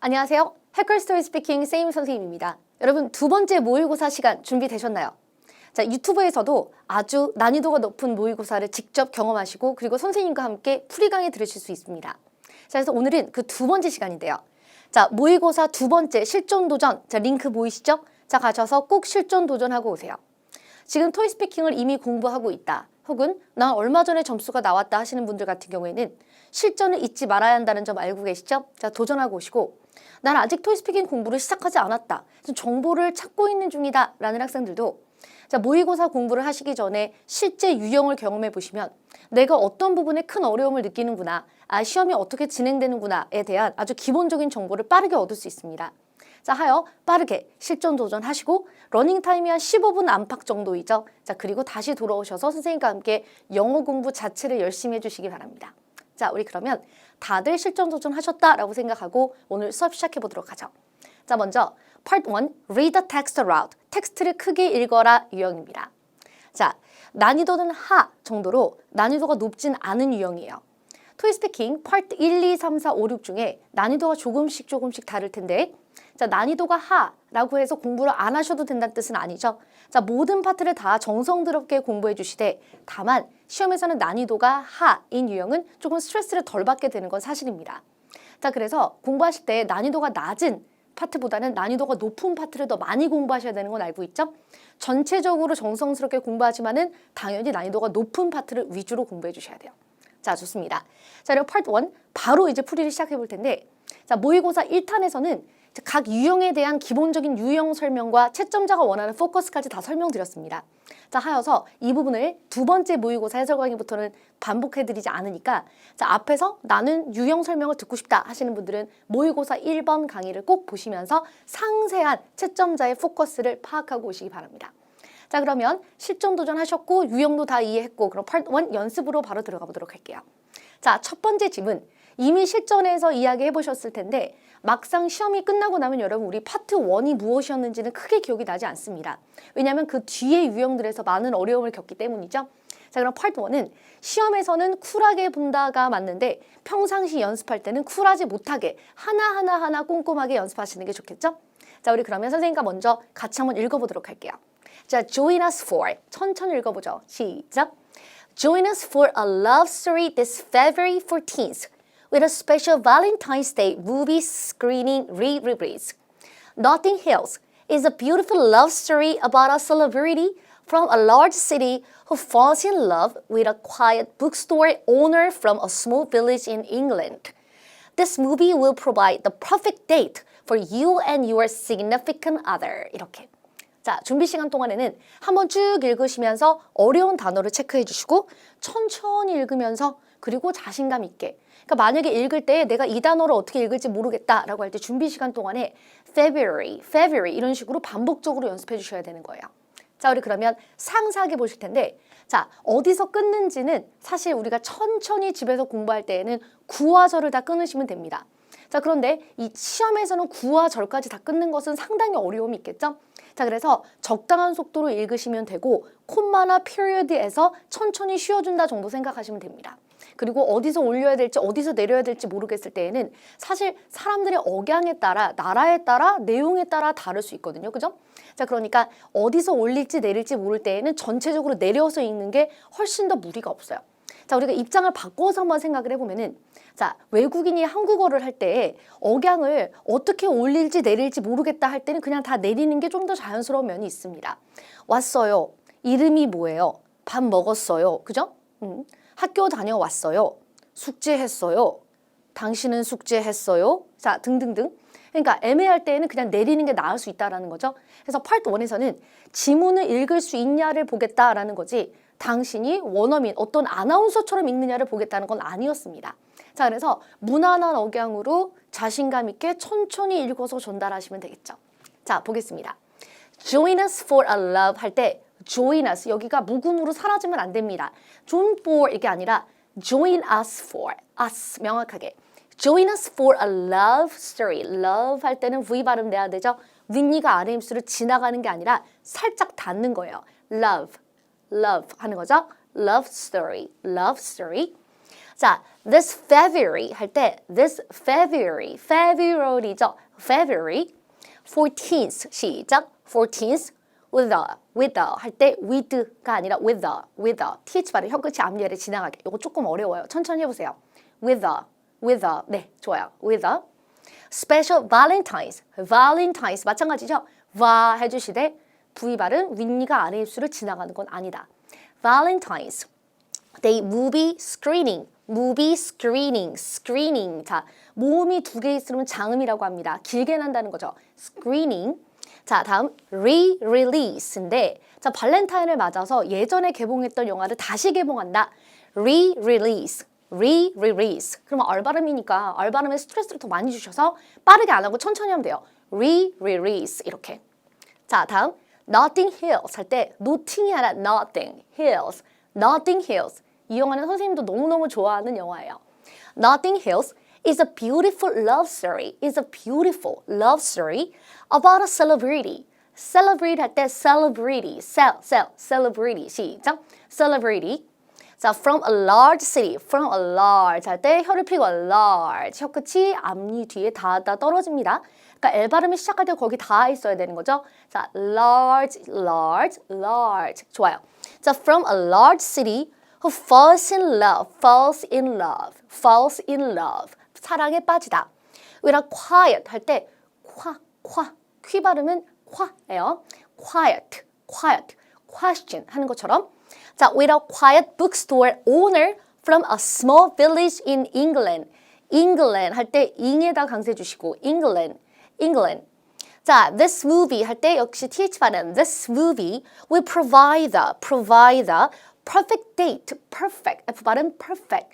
안녕하세요. 해커스토리 스피킹 세임 선생님입니다. 여러분 두 번째 모의고사 시간 준비되셨나요? 자, 유튜브에서도 아주 난이도가 높은 모의고사를 직접 경험하시고 그리고 선생님과 함께 풀이 강의 들으실 수 있습니다. 자, 그래서 오늘은 그 두 번째 시간인데요. 자, 모의고사 두 번째 실전 도전. 자, 링크 보이시죠? 자, 가셔서 꼭 실전 도전하고 오세요. 지금 토익 스피킹을 이미 공부하고 있다. 혹은 난 얼마 전에 점수가 나왔다 하시는 분들 같은 경우에는 실전을 잊지 말아야 한다는 점 알고 계시죠? 자, 도전하고 오시고 난 아직 토익 스피킹 공부를 시작하지 않았다. 정보를 찾고 있는 중이다 라는 학생들도 자, 모의고사 공부를 하시기 전에 실제 유형을 경험해 보시면 내가 어떤 부분에 큰 어려움을 느끼는구나, 시험이 어떻게 진행되는구나에 대한 아주 기본적인 정보를 빠르게 얻을 수 있습니다. 자, 하여 빠르게 실전 도전하시고 러닝타임이 한 15분 안팎 정도이죠. 자, 그리고 다시 돌아오셔서 선생님과 함께 영어 공부 자체를 열심히 해주시기 바랍니다. 자, 우리 그러면 다들 실전 도전하셨다라고 생각하고 오늘 수업 시작해 보도록 하죠. 자, 먼저 Part 1, Read the text aloud. 텍스트를 크게 읽어라 유형입니다. 자, 난이도는 하 정도로 난이도가 높진 않은 유형이에요. 토익 스피킹 파트 1, 2, 3, 4, 5, 6 중에 난이도가 조금씩 다를 텐데 자, 난이도가 하라고 해서 공부를 안 하셔도 된다는 뜻은 아니죠. 자, 모든 파트를 다 정성스럽게 공부해 주시되 다만 시험에서는 난이도가 하인 유형은 조금 스트레스를 덜 받게 되는 건 사실입니다. 자, 그래서 공부하실 때 난이도가 낮은 파트보다는 난이도가 높은 파트를 더 많이 공부하셔야 되는 건 알고 있죠? 전체적으로 정성스럽게 공부하지만은 당연히 난이도가 높은 파트를 위주로 공부해 주셔야 돼요. 자, 좋습니다. 자, 그리고 파트 1 바로 이제 풀이를 시작해 볼 텐데 자, 모의고사 1탄에서는 각 유형에 대한 기본적인 유형 설명과 채점자가 원하는 포커스까지 다 설명드렸습니다. 자, 하여서 이 부분을 두 번째 모의고사 해설 강의부터는 반복해드리지 않으니까 자, 앞에서 나는 유형 설명을 듣고 싶다 하시는 분들은 모의고사 1번 강의를 꼭 보시면서 상세한 채점자의 포커스를 파악하고 오시기 바랍니다. 자, 그러면 실전 도전하셨고 유형도 다 이해했고 그럼 파트 1 연습으로 바로 들어가 보도록 할게요. 자, 첫 번째 질문. 이미 실전에서 이야기해 보셨을 텐데 막상 시험이 끝나고 나면 여러분 우리 파트 1이 무엇이었는지는 크게 기억이 나지 않습니다. 왜냐하면 그 뒤에 유형들에서 많은 어려움을 겪기 때문이죠. 자, 그럼 파트 1은 시험에서는 쿨하게 본다가 맞는데 평상시 연습할 때는 쿨하지 못하게 하나하나 꼼꼼하게 연습하시는 게 좋겠죠? 자, 우리 그러면 선생님과 먼저 같이 한번 읽어보도록 할게요. 자, join us for 천천히 읽어보죠. 시작. Join us for a love story this February 14th. With a special Valentine's Day movie screening re-release. Notting Hills is a beautiful love story about a celebrity from a large city who falls in love with a quiet bookstore owner from a small village in England. This movie will provide the perfect date for you and your significant other. 이렇게. 자, 준비 시간 동안에는 한번 쭉 읽으시면서 어려운 단어를 체크해 주시고 천천히 읽으면서 그리고 자신감 있게 그러니까 만약에 읽을 때 내가 이 단어를 어떻게 읽을지 모르겠다라고 할 때 준비 시간 동안에 February 이런 식으로 반복적으로 연습해 주셔야 되는 거예요. 자, 우리 그러면 상세하게 보실 텐데 자, 어디서 끊는지는 사실 우리가 천천히 집에서 공부할 때에는 구와절을 다 끊으시면 됩니다. 자, 그런데 이 시험에서는 구와 절까지 다 끊는 것은 상당히 어려움이 있겠죠? 자, 그래서 적당한 속도로 읽으시면 되고 콤마나 period에서 천천히 쉬어준다 정도 생각하시면 됩니다. 그리고 어디서 올려야 될지 어디서 내려야 될지 모르겠을 때에는 사실 사람들의 억양에 따라 나라에 따라 내용에 따라 다를 수 있거든요. 그죠? 자, 그러니까 어디서 올릴지 내릴지 모를 때에는 전체적으로 내려서 읽는 게 훨씬 더 무리가 없어요. 자, 우리가 입장을 바꿔서 한번 생각을 해보면은 자, 외국인이 한국어를 할 때 억양을 어떻게 올릴지 내릴지 모르겠다 할 때는 그냥 다 내리는 게 좀 더 자연스러운 면이 있습니다. 왔어요. 이름이 뭐예요? 밥 먹었어요. 그죠? 학교 다녀왔어요. 숙제했어요. 당신은 숙제했어요. 자, 등등등. 그러니까 애매할 때에는 그냥 내리는 게 나을 수 있다는 거죠. 그래서 파트 1에서는 지문을 읽을 수 있냐를 보겠다라는 거지 당신이 원어민 어떤 아나운서처럼 읽느냐를 보겠다는 건 아니었습니다. 자, 그래서 무난한 억양으로 자신감 있게 천천히 읽어서 전달하시면 되겠죠. 자, 보겠습니다. Join us for a love 할 때 join us 여기가 묵음으로 사라지면 안 됩니다. join for 이게 아니라 join us for us 명확하게 join us for a love story love 할 때는 V 발음 내야 되죠. 윗니가 아래 입술을 지나가는 게 아니라 살짝 닿는 거예요. love 하는 거죠. love story 자, this February 할 때 this February죠. February 14th 시작 14th with 할 때 with가 아니라 with th 발음 혀 끝이 앞니를 지나가게. 이거 조금 어려워요. 천천히 해보세요. with 네 좋아요. with special Valentine's 마찬가지죠. 와 해주시되 V 발음 윗니가 아래 입술을 지나가는 건 아니다. Valentine's Day movie screening. 자, 모음이 두 개 있으면 장음이라고 합니다. 길게 난다는 거죠. screening. 자, 다음 re-release인데 자, 발렌타인을 맞아서 예전에 개봉했던 영화를 다시 개봉한다. re-release. 그러면 얼발음이니까 얼발음에 스트레스를 더 많이 주셔서 빠르게 안 하고 천천히 하면 돼요. re-release 이렇게. 자, 다음 Notting Hills 할 때 nothing이 아니라 Notting Hills. 이 영화는 선생님도 너무너무 좋아하는 영화예요. Notting Hills is a beautiful love story about a celebrity. Celebrate 할 때 celebrity, celebrity 시작. Celebrity. 자, from a large city, 할 때 혀를 펴고 large, 혀 끝이 앞니 뒤에 닿아 떨어집니다. 그러니까 L 발음이 시작할 때 거기 닿아 있어야 되는 거죠. 자, large. 좋아요. 자, from a large city who falls in love. 사랑에 빠지다. with a quiet 할 때 퀴 발음은 콰예요. quiet. question 하는 것처럼. 자, with a quiet bookstore owner from a small village in England 할 때 ing에다 강세 주시고 England. 자, this movie 할 때 역시 th 발음. This movie will provide the perfect date. F 발음 perfect.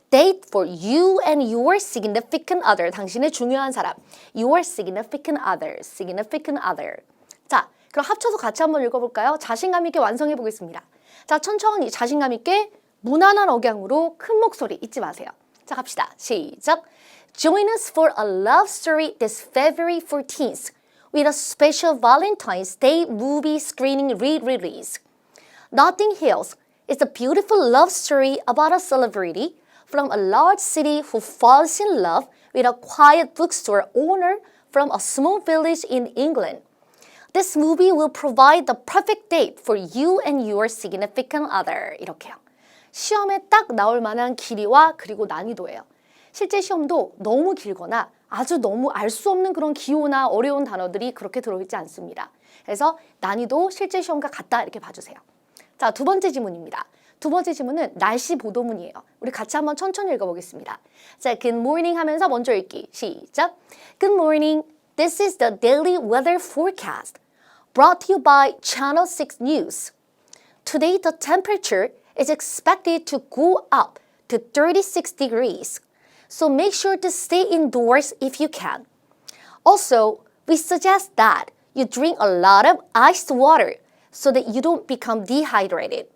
Date for you and your significant other. 당신의 중요한 사람. Your significant other. 자, 그럼 합쳐서 같이 한번 읽어볼까요? 자신감 있게 완성해 보겠습니다. 자, 천천히 자신감 있게 무난한 억양으로 큰 목소리 잊지 마세요. 자, 갑시다. 시작. Join us for a love story this February 14th with a special Valentine's Day movie screening re-release. Notting Hills is a beautiful love story about a celebrity from a large city who falls in love with a quiet bookstore owner from a small village in England. This movie will provide the perfect date for you and your significant other. 이렇게요. 시험에 딱 나올 만한 길이와 그리고 난이도예요. 실제 시험도 너무 길거나 아주 너무 알 수 없는 그런 기호나 어려운 단어들이 그렇게 들어있지 않습니다. 그래서 난이도 실제 시험과 같다 이렇게 봐주세요. 자, 두 번째 지문입니다. 두 번째 지문은 날씨 보도문이에요. 우리 같이 한번 천천히 읽어보겠습니다. 자, good morning 하면서 먼저 읽기. 시작. Good morning. This is the daily weather forecast brought to you by Channel 6 News. Today the temperature is expected to go up to 36 degrees. So make sure to stay indoors if you can. Also, we suggest that you drink a lot of iced water so that you don't become dehydrated.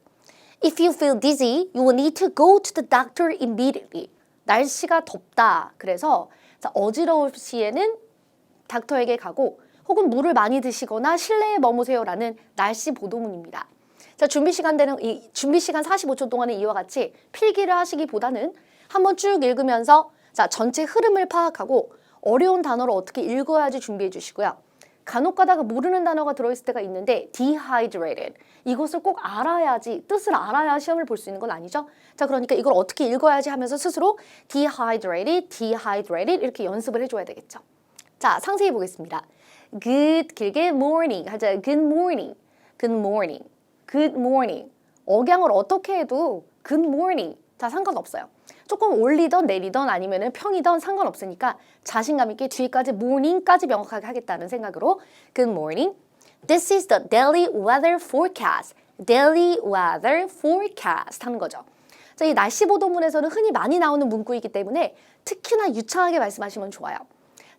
If you feel dizzy, you will need to go to the doctor immediately. 날씨가 덥다. 그래서 어지러울 시에는 닥터에게 가고 혹은 물을 많이 드시거나 실내에 머무세요라는 날씨 보도문입니다. 자, 준비 시간 45초 동안은 이와 같이 필기를 하시기보다는 한번 쭉 읽으면서 자, 전체 흐름을 파악하고 어려운 단어를 어떻게 읽어야지 준비해 주시고요. 간혹 가다가 모르는 단어가 들어있을 때가 있는데 dehydrated. 이것을 꼭 알아야지, 뜻을 알아야 시험을 볼 수 있는 건 아니죠. 자, 그러니까 이걸 어떻게 읽어야지 하면서 스스로 dehydrated 이렇게 연습을 해줘야 되겠죠. 자, 상세히 보겠습니다. good 길게 morning 하자. good morning. 억양을 어떻게 해도 good morning. 자, 상관없어요. 조금 올리던 내리던 아니면은 평이던 상관없으니까 자신감 있게 뒤에까지 morning까지 명확하게 하겠다는 생각으로 good morning. This is the daily weather forecast. 하는 거죠. 자, 이 날씨 보도문에서는 흔히 많이 나오는 문구이기 때문에 특히나 유창하게 말씀하시면 좋아요.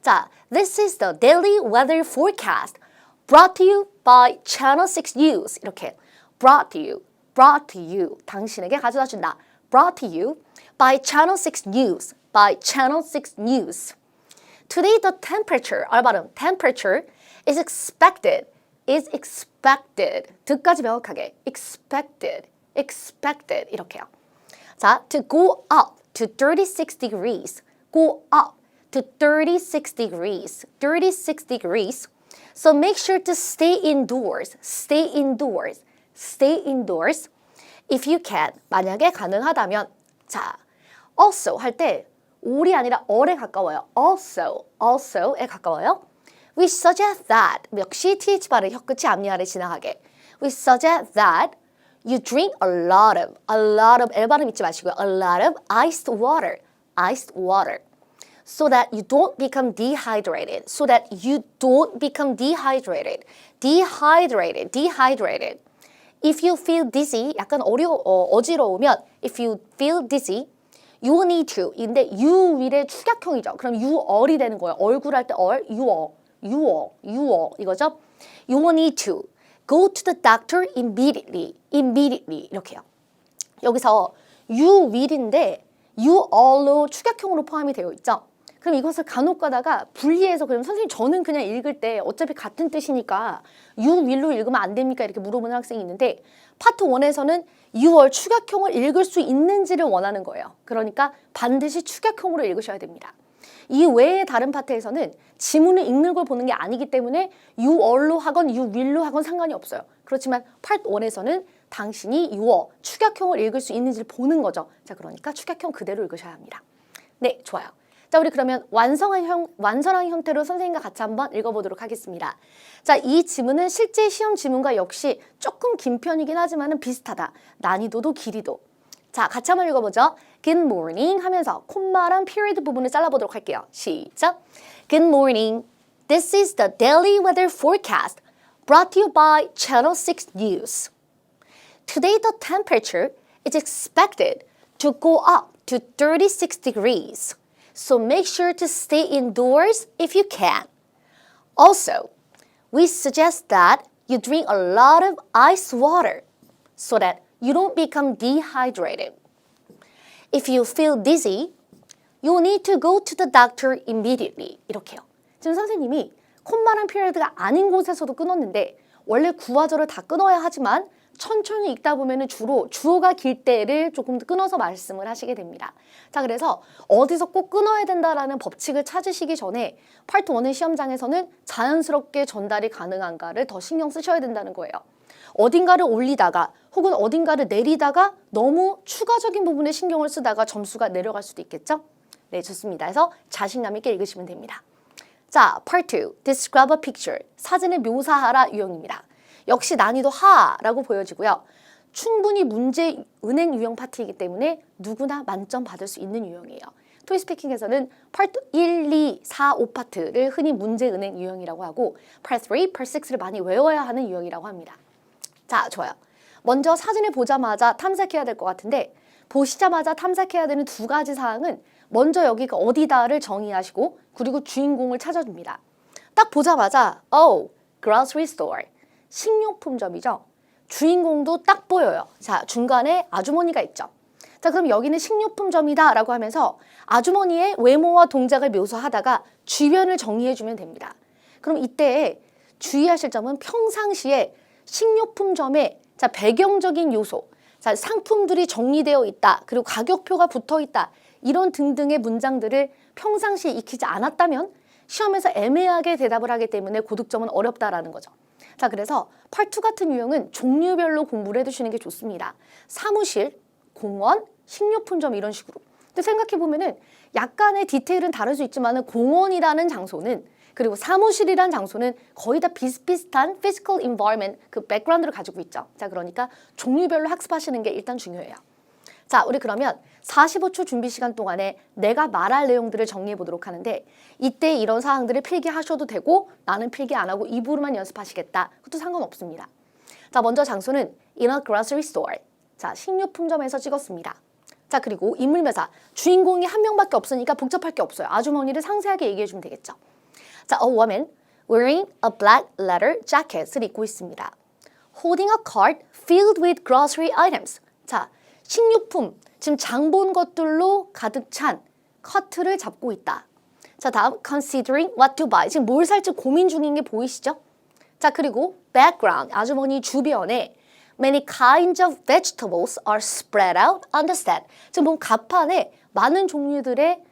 자, this is the daily weather forecast brought to you by Channel 6 News. 이렇게 brought to you. 당신에게 가져다 준다. brought to you by Channel 6 News. Today the temperature, 발음, temperature is expected. 듣까지 명확하게 expected 이렇게요. 자, to go up to 36 degrees. Go up to 36 degrees. 36 degrees. So make sure to stay indoors. Stay indoors. Stay indoors. If you can. 만약에 가능하다면. 자, also 할 때 or이 아니라 or에 가까워요. also에 가까워요. We suggest that. 역시 th 발음 혀 끝이 앞니 아래 지나가게. We suggest that you drink a lot of L 발음 잊지 마시고요. A lot of iced water. So that you don't become dehydrated. So that you don't become dehydrated. Dehydrated. If you feel dizzy, 약간 어지러우면 if you feel dizzy, you need to. 근데 you will의 축약형이죠. 그럼 you all이 되는 거예요. 얼굴 할 때 all, you all 이거죠. You need to go to the doctor immediately 이렇게요. 여기서 you will인데 you all로 축약형으로 포함이 되어 있죠. 그럼 이것을 간혹 가다가 분리해서 그럼 선생님 저는 그냥 읽을 때 어차피 같은 뜻이니까 you will로 읽으면 안 됩니까? 이렇게 물어보는 학생이 있는데 파트 1에서는 you all 축약형을 읽을 수 있는지를 원하는 거예요. 그러니까 반드시 축약형으로 읽으셔야 됩니다. 이 외의 다른 파트에서는 지문을 읽는 걸 보는 게 아니기 때문에 you all로 하건 you will로 하건 상관이 없어요. 그렇지만 파트 1에서는 당신이 you all 축약형을 읽을 수 있는지를 보는 거죠. 자, 그러니까 축약형 그대로 읽으셔야 합니다. 네, 좋아요. 자, 우리 그러면 완성한 형태로 선생님과 같이 한번 읽어보도록 하겠습니다. 자, 이 지문은 실제 시험 지문과 역시 조금 긴 편이긴 하지만 비슷하다. 난이도도 길이도. 자, 같이 한번 읽어보죠. Good morning 하면서 콤마랑 period 부분을 잘라보도록 할게요. 시작. Good morning. This is the daily weather forecast brought to you by Channel 6 News. Today the temperature is expected to go up to 36 degrees. So make sure to stay indoors if you can. Also, we suggest that you drink a lot of ice water so that you don't become dehydrated. If you feel dizzy, you need to go to the doctor immediately. 이렇게요. 지금 선생님이 콤마랑 피리어드가 아닌 곳에서도 끊었는데 원래 구화절을 다 끊어야 하지만 천천히 읽다 보면 주로 주어가 길 때를 조금 끊어서 말씀을 하시게 됩니다. 자, 그래서 어디서 꼭 끊어야 된다라는 법칙을 찾으시기 전에 파트 1의 시험장에서는 자연스럽게 전달이 가능한가를 더 신경 쓰셔야 된다는 거예요. 어딘가를 올리다가 혹은 어딘가를 내리다가 너무 추가적인 부분에 신경을 쓰다가 점수가 내려갈 수도 있겠죠? 네, 좋습니다. 그래서 자신감 있게 읽으시면 됩니다. 자, Part 2, Describe a picture. 사진을 묘사하라 유형입니다. 역시 난이도 하라고 보여지고요. 충분히 문제 은행 유형 파트이기 때문에 누구나 만점 받을 수 있는 유형이에요. 토익스피킹에서는 파트 1, 2, 4, 5파트를 흔히 문제 은행 유형이라고 하고 Part 3, Part 6를 많이 외워야 하는 유형이라고 합니다. 자, 좋아요. 먼저 사진을 보자마자 탐색해야 될 것 같은데 보시자마자 탐색해야 되는 두 가지 사항은 먼저 여기가 어디다를 정의하시고 그리고 주인공을 찾아줍니다. 딱 보자마자 grocery store. 식료품점이죠. 주인공도 딱 보여요. 자, 중간에 아주머니가 있죠. 자, 그럼 여기는 식료품점이다 라고 하면서 아주머니의 외모와 동작을 묘사하다가 주변을 정의해주면 됩니다. 그럼 이때 주의하실 점은 평상시에 식료품점에 자, 배경적인 요소, 자, 상품들이 정리되어 있다, 그리고 가격표가 붙어 있다, 이런 등등의 문장들을 평상시에 익히지 않았다면 시험에서 애매하게 대답을 하기 때문에 고득점은 어렵다라는 거죠. 자, 그래서 파트 2 같은 유형은 종류별로 공부를 해두시는 게 좋습니다. 사무실, 공원, 식료품점 이런 식으로. 근데 생각해보면은 약간의 디테일은 다를 수 있지만 공원이라는 장소는 그리고 사무실이라는 장소는 거의 다 비슷비슷한 physical environment 그 백그라운드를 가지고 있죠. 자, 그러니까 종류별로 학습하시는 게 일단 중요해요. 자, 우리 그러면 45초 준비 시간 동안에 내가 말할 내용들을 정리해 보도록 하는데 이때 이런 사항들을 필기하셔도 되고 나는 필기 안 하고 입으로만 연습하시겠다. 그것도 상관없습니다. 자, 먼저 장소는 in a grocery store. 자, 식료품점에서 찍었습니다. 자, 그리고 인물묘사. 주인공이 한 명밖에 없으니까 복잡할 게 없어요. 아주머니를 상세하게 얘기해 주면 되겠죠. 자, a woman wearing a black leather jacket을 입고 있습니다. holding a cart filled with grocery items. 자, 식료품, 지금 장 본 것들로 가득 찬 카트를 잡고 있다. 자, 다음 considering what to buy. 지금 뭘 살지 고민 중인 게 보이시죠? 자, 그리고 background, 아주머니 주변에 many kinds of vegetables are spread out on the stand. 지금 보면 갑판에 많은 종류들의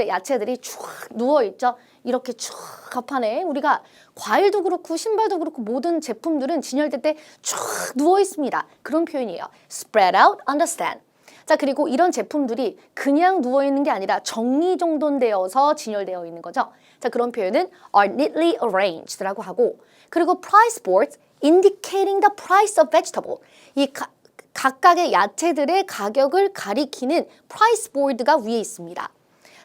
야채들이 쭉 누워있죠. 이렇게 쭉 갑판에 우리가 과일도 그렇고 신발도 그렇고 모든 제품들은 진열될 때 쭉 누워 있습니다. 그런 표현이에요. spread out on the stand. 자, 그리고 이런 제품들이 그냥 누워 있는 게 아니라 정리정돈되어서 진열되어 있는 거죠. 자, 그런 표현은 are neatly arranged라고 하고, 그리고 price boards indicating the price of vegetable. 이 각각의 야채들의 가격을 가리키는 price board가 위에 있습니다.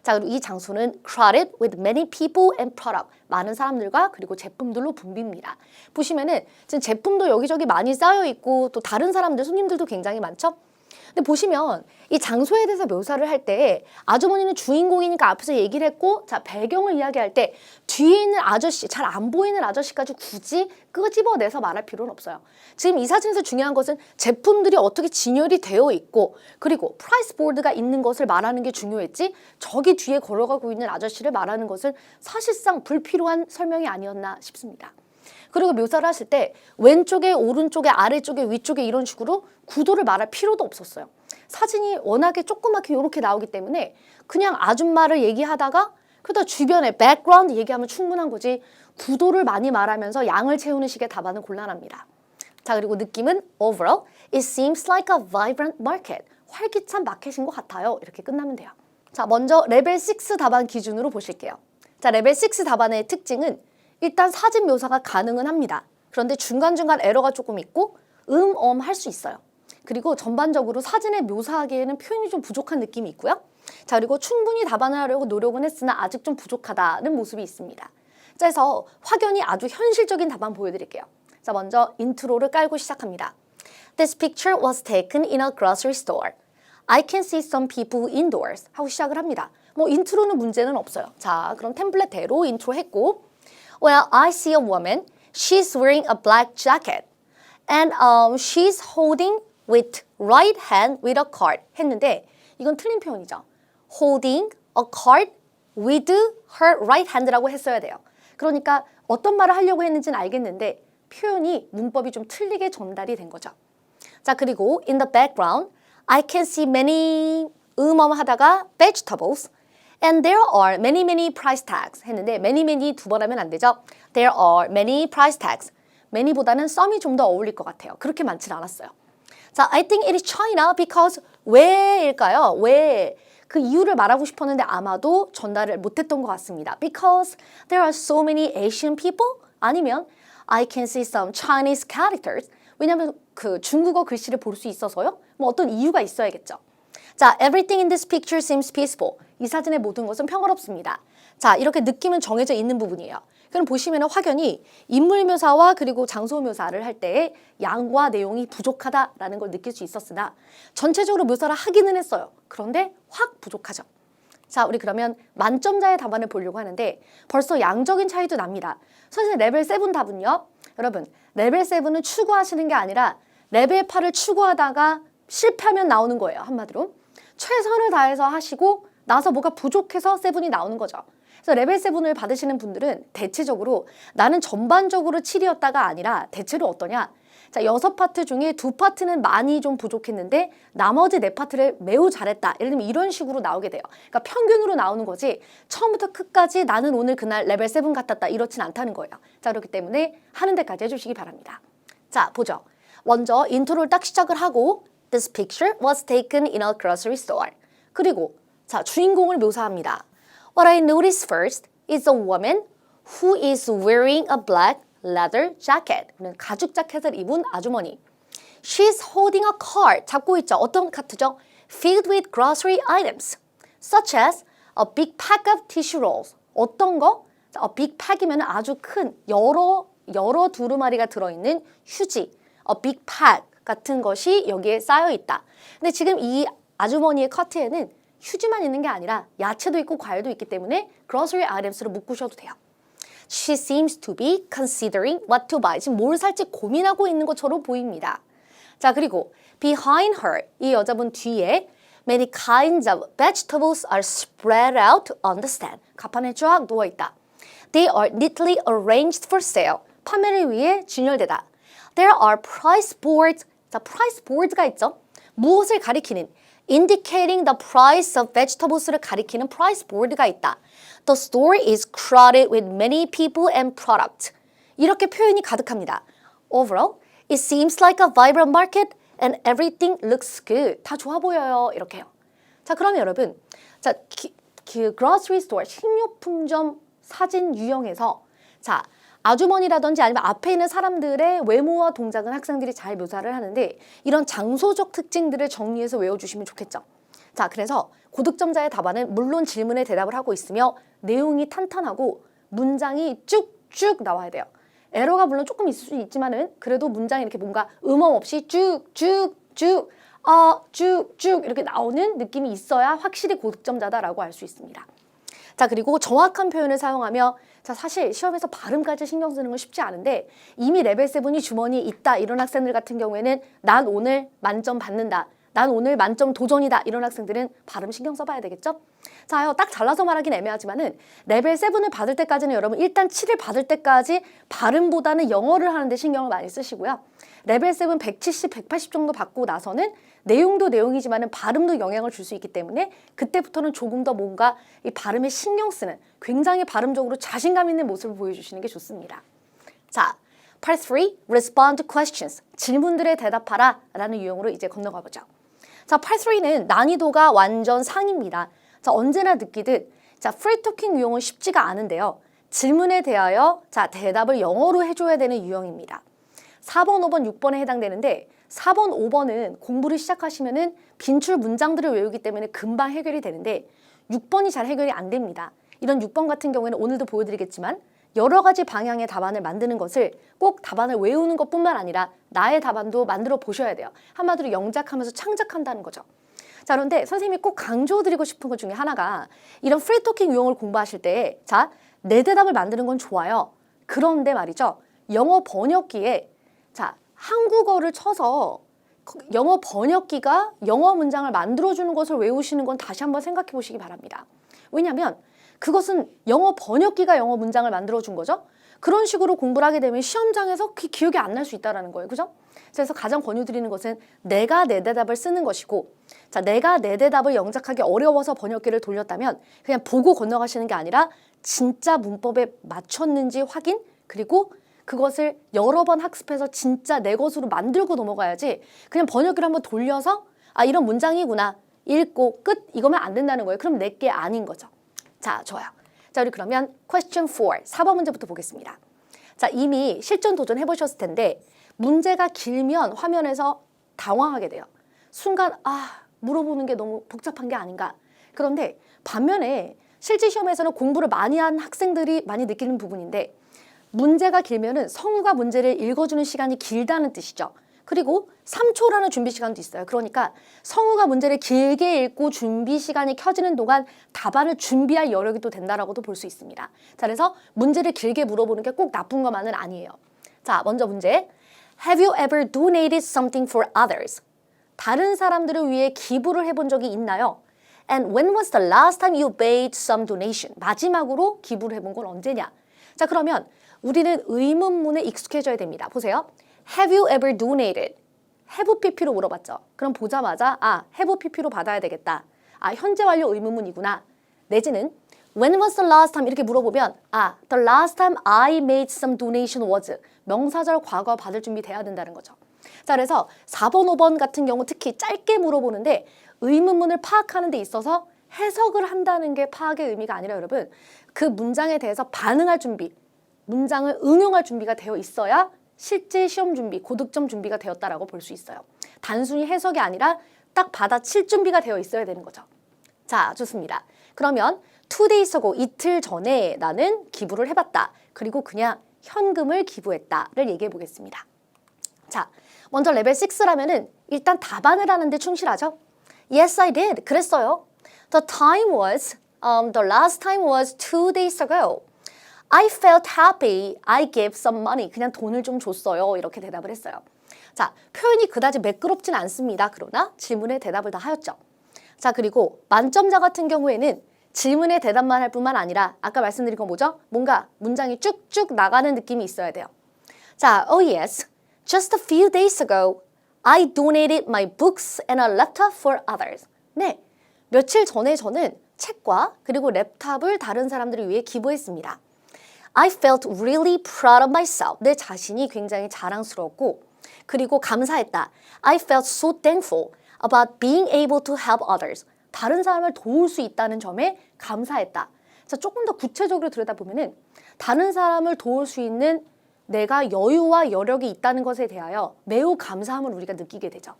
자, 그리고 이 장소는 crowded with many people and product. 많은 사람들과 그리고 제품들로 붐빕니다. 보시면은 지금 제품도 여기저기 많이 쌓여 있고 또 다른 사람들, 손님들도 굉장히 많죠? 근데 보시면 이 장소에 대해서 묘사를 할 때 아주머니는 주인공이니까 앞에서 얘기를 했고, 자, 배경을 이야기할 때 뒤에 있는 아저씨, 잘 안 보이는 아저씨까지 굳이 끄집어내서 말할 필요는 없어요. 지금 이 사진에서 중요한 것은 제품들이 어떻게 진열이 되어 있고, 그리고 프라이스 보드가 있는 것을 말하는 게 중요했지, 저기 뒤에 걸어가고 있는 아저씨를 말하는 것은 사실상 불필요한 설명이 아니었나 싶습니다. 그리고 묘사를 하실 때 왼쪽에, 오른쪽에, 아래쪽에, 위쪽에 이런 식으로 구도를 말할 필요도 없었어요. 사진이 워낙에 조그맣게 이렇게 나오기 때문에 그냥 아줌마를 얘기하다가 그러다 주변에 백그라운드 얘기하면 충분한 거지, 구도를 많이 말하면서 양을 채우는 식의 답안은 곤란합니다. 자, 그리고 느낌은 overall, it seems like a vibrant market. 활기찬 마켓인 것 같아요. 이렇게 끝나면 돼요. 자, 먼저 레벨 6 답안 기준으로 보실게요. 자, 레벨 6 답안의 특징은 일단 사진 묘사가 가능은 합니다. 그런데 중간중간 에러가 조금 있고 할 수 있어요. 그리고 전반적으로 사진을 묘사하기에는 표현이 좀 부족한 느낌이 있고요. 자, 그리고 충분히 답안을 하려고 노력은 했으나 아직 좀 부족하다는 모습이 있습니다. 자, 그래서 확연히 아주 현실적인 답안 보여드릴게요. 자, 먼저 인트로를 깔고 시작합니다. This picture was taken in a grocery store. I can see some people indoors. 하고 시작을 합니다. 뭐 인트로는 문제는 없어요. 자, 그럼 템플릿대로 인트로 했고, Well, I see a woman. She's wearing a black jacket. And she's holding with right hand with a card. 했는데 이건 틀린 표현이죠. Holding a card with her right hand라고 했어야 돼요. 그러니까 어떤 말을 하려고 했는지는 알겠는데 표현이 문법이 좀 틀리게 전달이 된 거죠. 자, 그리고 in the background, I can see many 하다가 vegetables. And there are many price tags 했는데 many 두 번 하면 안 되죠. There are many price tags. many보다는 some이 좀 더 어울릴 것 같아요. 그렇게 많지는 않았어요. 자, I think it is China because 왜일까요? 왜? 그 이유를 말하고 싶었는데 아마도 전달을 못했던 것 같습니다. Because there are so many Asian people? 아니면 I can see some Chinese characters. 왜냐하면 그 중국어 글씨를 볼 수 있어서요. 뭐 어떤 이유가 있어야겠죠. 자, everything in this picture seems peaceful. 이 사진의 모든 것은 평화롭습니다. 자, 이렇게 느낌은 정해져 있는 부분이에요. 그럼 보시면 확연히 인물 묘사와 그리고 장소 묘사를 할 때 양과 내용이 부족하다라는 걸 느낄 수 있었으나 전체적으로 묘사를 하기는 했어요. 그런데 확 부족하죠. 자, 우리 그러면 만점자의 답안을 보려고 하는데 벌써 양적인 차이도 납니다. 선생님 레벨 7 답은요? 여러분, 레벨 7은 추구하시는 게 아니라 레벨 8을 추구하다가 실패하면 나오는 거예요. 한마디로. 최선을 다해서 하시고 나서 뭐가 부족해서 7이 나오는 거죠. 그래서 레벨 7을 받으시는 분들은 대체적으로 나는 전반적으로 7이었다가 아니라 대체로 어떠냐? 자, 6파트 중에 2파트는 많이 좀 부족했는데 나머지 4파트를 매우 잘했다. 예를 들면 이런 식으로 나오게 돼요. 그러니까 평균으로 나오는 거지 처음부터 끝까지 나는 오늘 그날 레벨 7 같았다 이렇진 않다는 거예요. 자, 그렇기 때문에 하는 데까지 해주시기 바랍니다. 자, 보죠. 먼저 인트로를 딱 시작을 하고 This picture was taken in a grocery store. 그리고 자, 주인공을 묘사합니다. What I noticed first is a woman who is wearing a black leather jacket. 가죽 자켓을 입은 아주머니. She's holding a cart. 잡고 있죠. 어떤 카트죠? Filled with grocery items, such as a big pack of tissue rolls. 어떤 거? 자, a big pack이면 아주 큰 여러 두루마리가 들어있는 휴지. A big pack 같은 것이 여기에 쌓여 있다. 근데 지금 이 아주머니의 카트에는 휴지만 있는 게 아니라 야채도 있고 과일도 있기 때문에 grocery items로 묶으셔도 돼요. She seems to be considering what to buy. 지금 뭘 살지 고민하고 있는 것처럼 보입니다. 자, 그리고 behind her, 이 여자분 뒤에 many kinds of vegetables are spread out on the stand. 가판에 쫙 누워있다. They are neatly arranged for sale. 판매를 위해 진열되다. There are price boards. 자, price boards가 있죠. 무엇을 가리키는 indicating the price of vegetables를 가리키는 price board가 있다. The store is crowded with many people and product. 이렇게 표현이 가득합니다. Overall, it seems like a vibrant market and everything looks good. 다 좋아 보여요. 이렇게요. 자, 그러면 여러분, 자, grocery store, 식료품점 사진 유형에서 자, 아주머니라든지 아니면 앞에 있는 사람들의 외모와 동작은 학생들이 잘 묘사를 하는데 이런 장소적 특징들을 정리해서 외워주시면 좋겠죠. 자, 그래서 고득점자의 답안은 물론 질문에 대답을 하고 있으며 내용이 탄탄하고 문장이 쭉쭉 나와야 돼요. 에러가 물론 조금 있을 수 있지만은 그래도 문장이 이렇게 뭔가 음업 없이 쭉쭉 이렇게 나오는 느낌이 있어야 확실히 고득점자다라고 알 수 있습니다. 자, 그리고 정확한 표현을 사용하며 자, 사실 시험에서 발음까지 신경 쓰는 건 쉽지 않은데 이미 레벨 7이 주머니에 있다 이런 학생들 같은 경우에는 난 오늘 만점 받는다. 난 오늘 만점 도전이다. 이런 학생들은 발음 신경 써봐야 되겠죠? 자요, 딱 잘라서 말하긴 애매하지만은 레벨 7을 받을 때까지는 여러분 일단 7을 받을 때까지 발음보다는 영어를 하는데 신경을 많이 쓰시고요. 레벨 7 170, 180 정도 받고 나서는 내용도 내용이지만은 발음도 영향을 줄 수 있기 때문에 그때부터는 조금 더 뭔가 이 발음에 신경 쓰는 굉장히 발음적으로 자신감 있는 모습을 보여주시는 게 좋습니다. 자, Part 3, Respond to Questions. 질문들에 대답하라 라는 유형으로 이제 건너가 보죠. 자, Part 3는 난이도가 완전 상입니다. 자, 언제나 느끼듯 자, 프리토킹 유형은 쉽지가 않은데요. 질문에 대하여 자, 대답을 영어로 해줘야 되는 유형입니다. 4번, 5번, 6번에 해당되는데 4번, 5번은 공부를 시작하시면은 빈출 문장들을 외우기 때문에 금방 해결이 되는데 6번이 잘 해결이 안 됩니다. 이런 6번 같은 경우에는 오늘도 보여드리겠지만 여러 가지 방향의 답안을 만드는 것을 꼭 답안을 외우는 것뿐만 아니라 나의 답안도 만들어 보셔야 돼요. 한마디로 영작하면서 창작한다는 거죠. 자, 그런데 선생님이 꼭 강조드리고 싶은 것 중에 하나가 이런 프리토킹 유형을 공부하실 때 자, 내 대답을 만드는 건 좋아요. 그런데 말이죠. 영어 번역기에 자, 한국어를 쳐서 영어 번역기가 영어 문장을 만들어주는 것을 외우시는 건 다시 한번 생각해 보시기 바랍니다. 왜냐하면 그것은 영어 번역기가 영어 문장을 만들어준 거죠. 그런 식으로 공부를 하게 되면 시험장에서 기억이 안 날 수 있다는 거예요. 그죠? 그래서 가장 권유드리는 것은 내가 내 대답을 쓰는 것이고 자, 내가 내 대답을 영작하기 어려워서 번역기를 돌렸다면 그냥 보고 건너가시는 게 아니라 진짜 문법에 맞췄는지 확인 그리고 그것을 여러 번 학습해서 진짜 내 것으로 만들고 넘어가야지 그냥 번역기를 한번 돌려서 아, 이런 문장이구나 읽고 끝 이거면 안 된다는 거예요. 그럼 내게 아닌 거죠. 자, 좋아요. 자, 우리 그러면 question 4, 4번 문제부터 보겠습니다. 자, 이미 실전 도전해 보셨을 텐데 문제가 길면 화면에서 당황하게 돼요. 순간 물어보는 게 너무 복잡한 게 아닌가. 그런데 반면에 실제 시험에서는 공부를 많이 한 학생들이 많이 느끼는 부분인데 문제가 길면은 성우가 문제를 읽어주는 시간이 길다는 뜻이죠. 그리고 3초라는 준비 시간도 있어요. 그러니까 성우가 문제를 길게 읽고 준비 시간이 켜지는 동안 답안을 준비할 여력이 또 된다라고도 볼 수 있습니다. 자, 그래서 문제를 길게 물어보는 게 꼭 나쁜 것만은 아니에요. 자, 먼저 문제. Have you ever donated something for others? 다른 사람들을 위해 기부를 해본 적이 있나요? And when was the last time you made some donation? 마지막으로 기부를 해본 건 언제냐? 자, 그러면 우리는 의문문에 익숙해져야 됩니다. 보세요. Have you ever donated? have pp로 물어봤죠. 그럼 보자마자 have pp로 받아야 되겠다. 현재 완료 의문문이구나. 내지는 when was the last time 이렇게 물어보면 the last time I made some donation was 명사절 과거 받을 준비 돼야 된다는 거죠. 자, 그래서 4번, 5번 같은 경우 특히 짧게 물어보는데 의문문을 파악하는 데 있어서 해석을 한다는 게 파악의 의미가 아니라 여러분 그 문장에 대해서 반응할 준비, 문장을 응용할 준비가 되어 있어야 실제 시험 준비, 고득점 준비가 되었다라고 볼 수 있어요. 단순히 해석이 아니라 딱 받아칠 준비가 되어 있어야 되는 거죠. 자, 좋습니다. 그러면 2 days ago, 이틀 전에 나는 기부를 해봤다. 그리고 그냥 현금을 기부했다를 얘기해 보겠습니다. 자, 먼저 레벨 6라면은 일단 답안을 하는데 충실하죠. Yes, I did. 그랬어요. The last time was 2 days ago. I felt happy. I gave some money. 그냥 돈을 좀 줬어요. 이렇게 대답을 했어요. 자, 표현이 그다지 매끄럽진 않습니다. 그러나 질문에 대답을 다 하였죠. 자, 그리고 만점자 같은 경우에는 질문에 대답만 할 뿐만 아니라 아까 말씀드린 건 뭐죠? 뭔가 문장이 쭉쭉 나가는 느낌이 있어야 돼요. 자, oh yes. Just a few days ago, I donated my books and a laptop for others. 네, 며칠 전에 저는 책과 그리고 랩탑을 다른 사람들을 위해 기부했습니다. I felt really proud of myself. 내 자신이 굉장히 자랑스러웠고 그리고 감사했다. I felt so thankful about being able to help others. 다른 사람을 도울 수 있다는 점에 감사했다. 자, 조금 더 구체적으로 들여다보면은 다른 사람을 도울 수 있는 내가 여유와 여력이 있다는 것에 대하여 매우 감사함을 우리가 느끼게 되죠.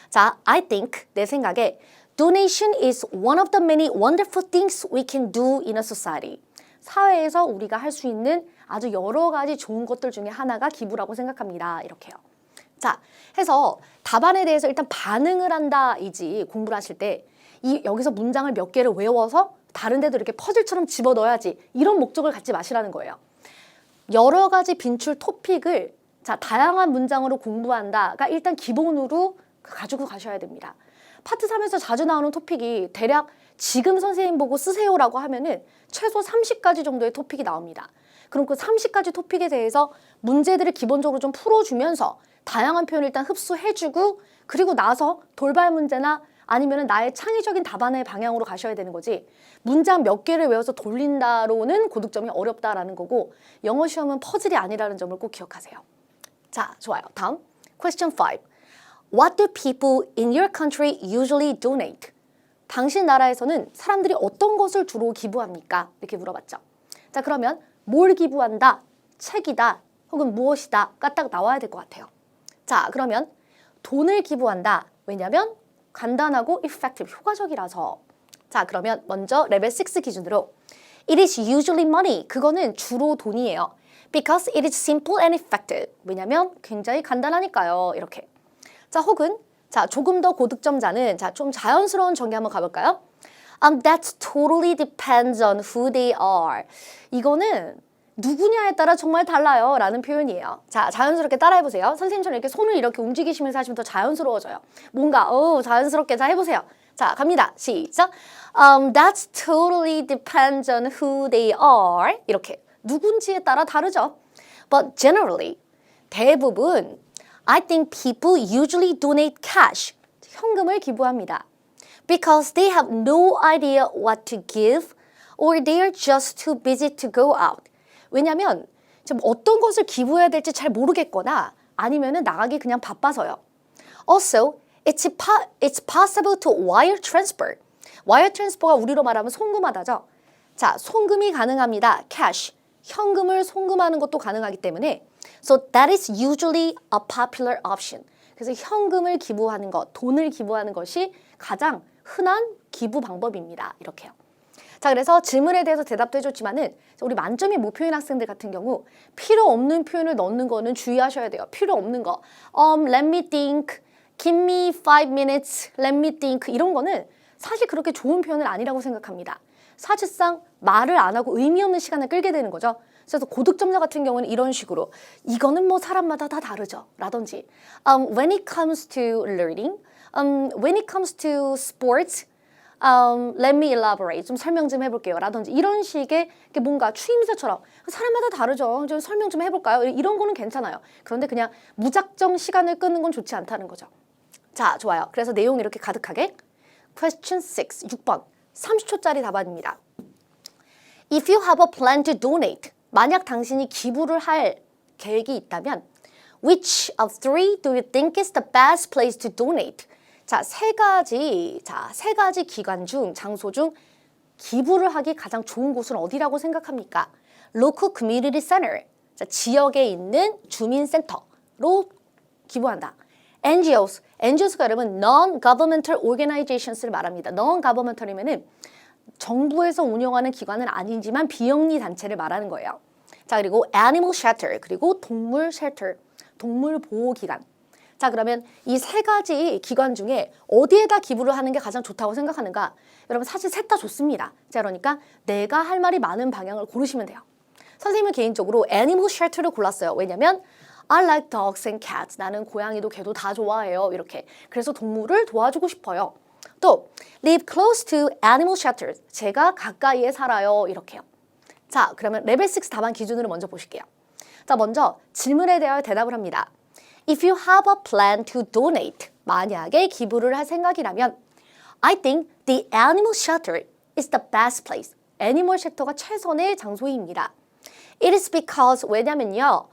자, I think, 내 생각에 donation is one of the many wonderful things we can do in a society. 사회에서 우리가 할 수 있는 아주 여러 가지 좋은 것들 중에 하나가 기부라고 생각합니다. 이렇게요. 자, 해서 답안에 대해서 일단 반응을 한다이지 공부를 하실 때 여기서 문장을 몇 개를 외워서 다른 데도 이렇게 퍼즐처럼 집어넣어야지 이런 목적을 갖지 마시라는 거예요. 여러 가지 빈출 토픽을 자, 다양한 문장으로 공부한다가 일단 기본으로 가지고 가셔야 됩니다. 파트 3에서 자주 나오는 토픽이 대략 지금 선생님 보고 쓰세요라고 하면은 최소 30가지 정도의 토픽이 나옵니다. 그럼 그 30가지 토픽에 대해서 문제들을 기본적으로 좀 풀어주면서 다양한 표현을 일단 흡수해주고 그리고 나서 돌발 문제나 아니면 나의 창의적인 답안의 방향으로 가셔야 되는 거지 문장 몇 개를 외워서 돌린다로는 고득점이 어렵다라는 거고 영어 시험은 퍼즐이 아니라는 점을 꼭 기억하세요. 자, 좋아요. 다음 Question 5. What do people in your country usually donate? 당신 나라에서는 사람들이 어떤 것을 주로 기부합니까? 이렇게 물어봤죠. 자, 그러면 뭘 기부한다, 책이다, 혹은 무엇이다가 딱 나와야 될 것 같아요. 자, 그러면 돈을 기부한다. 왜냐면 간단하고 effective, 효과적이라서. 자, 그러면 먼저 레벨 6 기준으로 It is usually money. 그거는 주로 돈이에요. Because it is simple and effective. 왜냐면 굉장히 간단하니까요. 이렇게. 자, 혹은 자, 조금 더 고득점자는 자, 좀 자연스러운 전개 한번 가볼까요? That totally depends on who they are. 이거는 누구냐에 따라 정말 달라요 라는 표현이에요. 자, 자연스럽게 따라해보세요. 선생님처럼 이렇게 손을 이렇게 움직이시면서 하시면 더 자연스러워져요. 뭔가 자연스럽게 자 해보세요. 자, 갑니다. 시작. That totally depends on who they are. 이렇게 누군지에 따라 다르죠. But generally, 대부분 I think people usually donate cash. 현금을 기부합니다. Because they have no idea what to give or they are just too busy to go out. 왜냐면 지금 어떤 것을 기부해야 될지 잘 모르겠거나 아니면은 나가기 그냥 바빠서요. Also, it's possible to wire transfer. wire transfer가 우리로 말하면 송금하다죠. 자, 송금이 가능합니다. cash. 현금을 송금하는 것도 가능하기 때문에 So that is usually a popular option. 그래서 현금을 기부하는 것, 돈을 기부하는 것이 가장 흔한 기부 방법입니다. 이렇게요. 자, 그래서 질문에 대해서 대답도 해줬지만은 우리 만점이 목표인 학생들 같은 경우 필요 없는 표현을 넣는 거는 주의하셔야 돼요. 필요 없는 거. Let me think. Give me 5 minutes. Let me think. 이런 거는 사실 그렇게 좋은 표현은 아니라고 생각합니다. 사실상 말을 안 하고 의미 없는 시간을 끌게 되는 거죠. 그래서 고득점자 같은 경우는 이런 식으로 이거는 뭐 사람마다 다 다르죠. 라든지 when it comes to learning, when it comes to sports, let me elaborate. 좀 설명 좀 해볼게요. 라든지 이런 식의 뭔가 추임새처럼 사람마다 다르죠. 좀 설명 좀 해볼까요? 이런 거는 괜찮아요. 그런데 그냥 무작정 시간을 끄는 건 좋지 않다는 거죠. 자, 좋아요. 그래서 내용 이렇게 가득하게 Question 6, 6번 30초짜리 답안입니다. If you have a plan to donate, 만약 당신이 기부를 할 계획이 있다면 Which of three do you think is the best place to donate? 자, 세 가지 기관 중, 장소 중 기부를 하기 가장 좋은 곳은 어디라고 생각합니까? Local Community Center, 자, 지역에 있는 주민센터로 기부한다. NGOs가 여러분 Non-Governmental Organizations를 말합니다. Non-Governmental이면은 정부에서 운영하는 기관은 아니지만 비영리 단체를 말하는 거예요. 자, 그리고 Animal Shelter, 그리고 동물 쉘터, 동물 보호 기관. 자, 그러면 이 세 가지 기관 중에 어디에다 기부를 하는 게 가장 좋다고 생각하는가? 여러분 사실 셋 다 좋습니다. 자, 그러니까 내가 할 말이 많은 방향을 고르시면 돼요. 선생님은 개인적으로 Animal Shelter를 골랐어요. 왜냐면 I like dogs and cats. 나는 고양이도 개도 다 좋아해요. 이렇게. 그래서 동물을 도와주고 싶어요. 또 live close to animal shelters. 제가 가까이에 살아요. 이렇게요. 자, 그러면 레벨 6 답안 기준으로 먼저 보실게요. 자, 먼저 질문에 대하여 대답을 합니다. If you have a plan to donate, 만약에 기부를 할 생각이라면 I think the animal shelter is the best place. 애니멀 쉘터가 최선의 장소입니다. It is because 왜냐면요.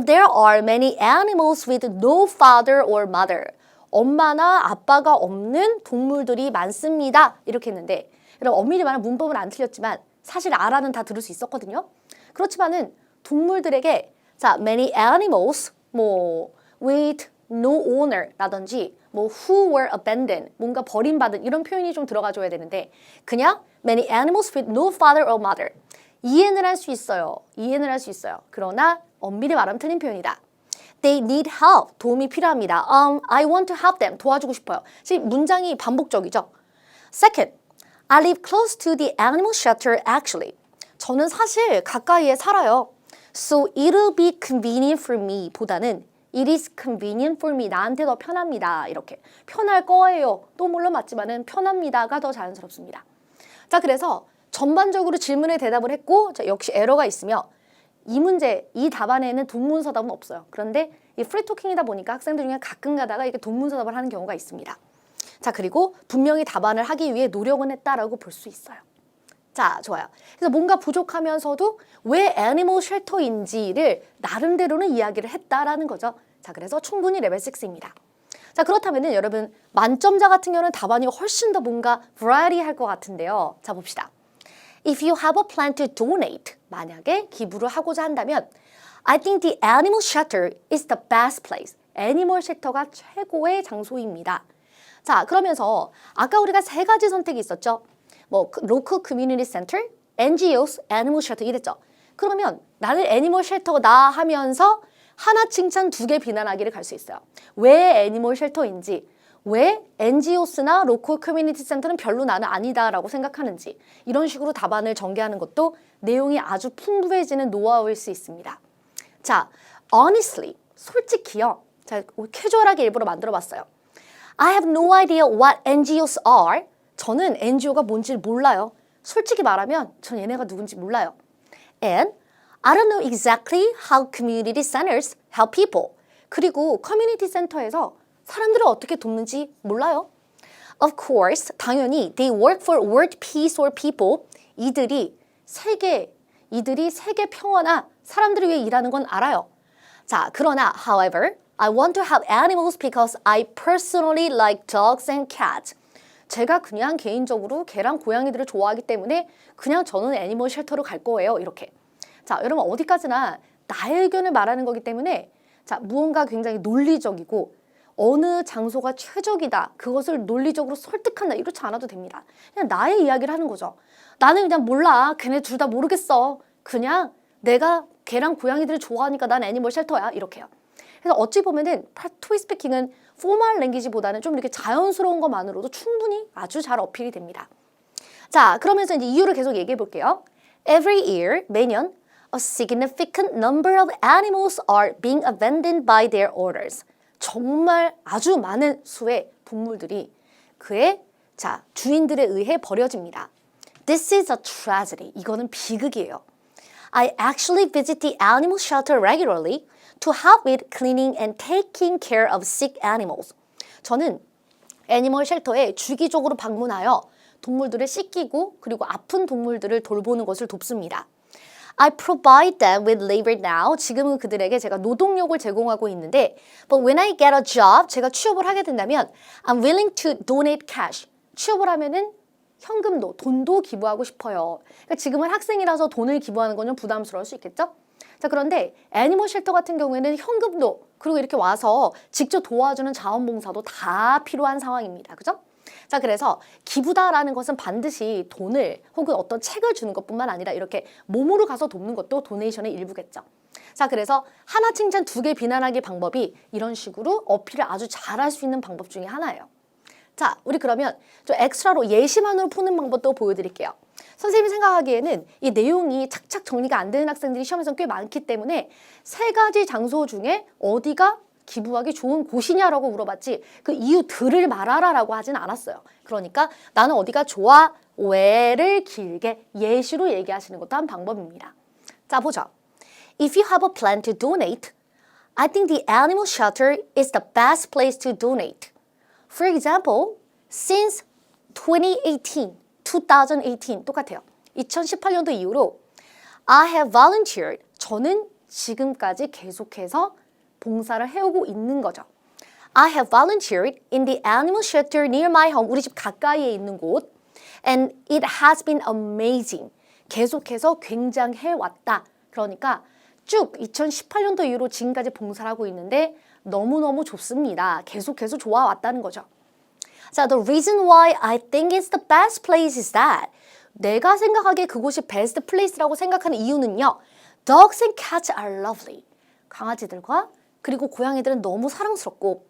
There are many animals with no father or mother. 엄마나 아빠가 없는 동물들이 많습니다. 이렇게 했는데 여러분 엄밀히 말하면 문법은 안 틀렸지만 사실 알아는 다 들을 수 있었거든요. 그렇지만은 동물들에게 자, many animals with no owner 라든지 who were abandoned 뭔가 버림받은 이런 표현이 좀 들어가줘야 되는데 그냥 many animals with no father or mother 이해는 할 수 있어요. 이해는 할 수 있어요. 그러나 엄밀히 말하면 틀린 표현이다. They need help. 도움이 필요합니다. I want to help them. 도와주고 싶어요. 지금 문장이 반복적이죠. Second, I live close to the animal shelter actually. 저는 사실 가까이에 살아요. So it'll be convenient for me 보다는 It is convenient for me. 나한테 더 편합니다. 이렇게. 편할 거예요. 또 물론 맞지만은 편합니다가 더 자연스럽습니다. 자, 그래서 전반적으로 질문에 대답을 했고 자, 역시 에러가 있으며 이 문제, 이 답안에는 동문서답은 없어요. 그런데 이 프리토킹이다 보니까 학생들 중에 가끔 가다가 이렇게 동문서답을 하는 경우가 있습니다. 자, 그리고 분명히 답안을 하기 위해 노력은 했다라고 볼 수 있어요. 자, 좋아요. 그래서 뭔가 부족하면서도 왜 애니멀 쉘터인지를 나름대로는 이야기를 했다라는 거죠. 자, 그래서 충분히 레벨 6입니다. 자, 그렇다면은 여러분 만점자 같은 경우는 답안이 훨씬 더 뭔가 variety 할 것 같은데요. 자, 봅시다. If you have a plan to donate, 만약에 기부를 하고자 한다면 I think the animal shelter is the best place. 애니멀 쉘터가 최고의 장소입니다. 자, 그러면서 아까 우리가 세 가지 선택이 있었죠. local community center, NGOs, animal shelter 이랬죠. 그러면 나는 애니멀 쉘터다 하면서 하나 칭찬 두 개 비난하기를 갈 수 있어요. 왜 애니멀 쉘터인지, 왜 NGOs나 로컬 커뮤니티 센터는 별로 나는 아니다라고 생각하는지 이런 식으로 답안을 전개하는 것도 내용이 아주 풍부해지는 노하우일 수 있습니다. 자, honestly, 솔직히요. 자, 캐주얼하게 일부러 만들어봤어요. I have no idea what NGOs are. 저는 NGO가 뭔지 몰라요. 솔직히 말하면 전 얘네가 누군지 몰라요. And I don't know exactly how community centers help people. 그리고 커뮤니티 센터에서 사람들을 어떻게 돕는지 몰라요. Of course, 당연히 they work for world peace or people. 이들이 세계 평화나 사람들을 위해 일하는 건 알아요. 자, 그러나 however, I want to have animals because I personally like dogs and cats. 제가 그냥 개인적으로 개랑 고양이들을 좋아하기 때문에 그냥 저는 애니멀 쉘터로 갈 거예요. 이렇게. 자, 여러분 어디까지나 나의 의견을 말하는 거기 때문에 자, 무언가 굉장히 논리적이고 어느 장소가 최적이다. 그것을 논리적으로 설득한다. 이렇지 않아도 됩니다. 그냥 나의 이야기를 하는 거죠. 나는 그냥 몰라. 걔네 둘 다 모르겠어. 그냥 내가 개랑 고양이들을 좋아하니까 난 애니멀 쉘터야. 이렇게요. 그래서 어찌 보면은 토익 스피킹은 포멀 랭귀지보다는 좀 이렇게 자연스러운 것만으로도 충분히 아주 잘 어필이 됩니다. 자, 그러면서 이제 이유를 계속 얘기해 볼게요. Every year, 매년, a significant number of animals are being abandoned by their owners. 정말 아주 많은 수의 동물들이 그의 주인들에 의해 버려집니다. This is a tragedy. 이거는 비극이에요. I actually visit the animal shelter regularly to help with cleaning and taking care of sick animals. 저는 애니멀 쉘터에 주기적으로 방문하여 동물들을 씻기고 그리고 아픈 동물들을 돌보는 것을 돕습니다. I provide them with labor now. 지금은 그들에게 제가 노동력을 제공하고 있는데 But when I get a job, 제가 취업을 하게 된다면 I'm willing to donate cash. 취업을 하면은 현금도, 돈도 기부하고 싶어요. 그러니까 지금은 학생이라서 돈을 기부하는 건 좀 부담스러울 수 있겠죠? 자, 그런데 애니멀 쉘터 같은 경우에는 현금도 그리고 이렇게 와서 직접 도와주는 자원봉사도 다 필요한 상황입니다. 그죠? 자, 그래서 기부다라는 것은 반드시 돈을 혹은 어떤 책을 주는 것뿐만 아니라 이렇게 몸으로 가서 돕는 것도 도네이션의 일부겠죠. 자, 그래서 하나 칭찬 두 개 비난하기 방법이 이런 식으로 어필을 아주 잘할 수 있는 방법 중에 하나예요. 자, 우리 그러면 좀 엑스트라로 예시만으로 푸는 방법도 보여드릴게요. 선생님이 생각하기에는 이 내용이 착착 정리가 안 되는 학생들이 시험에서 꽤 많기 때문에 세 가지 장소 중에 어디가 기부하기 좋은 곳이냐라고 물어봤지 그 이유들을 말하라라고 하진 않았어요. 그러니까 나는 어디가 좋아? 왜를 길게 예시로 얘기하시는 것도 한 방법입니다. 자, 보죠. If you have a plan to donate, I think the animal shelter is the best place to donate. For example, since 2018 똑같아요. 2018년도 이후로 I have volunteered. 저는 지금까지 계속해서 봉사를 해오고 있는 거죠. I have volunteered in the animal shelter near my home. 우리 집 가까이에 있는 곳. And it has been amazing. 계속해서 굉장해 왔다. 그러니까 쭉 2018년도 이후로 지금까지 봉사를 하고 있는데 너무너무 좋습니다. 계속해서 좋아왔다는 거죠. 자, the reason why I think it's the best place is that 내가 생각하기에 그곳이 best place라고 생각하는 이유는요. Dogs and cats are lovely. 강아지들과 그리고 고양이들은 너무 사랑스럽고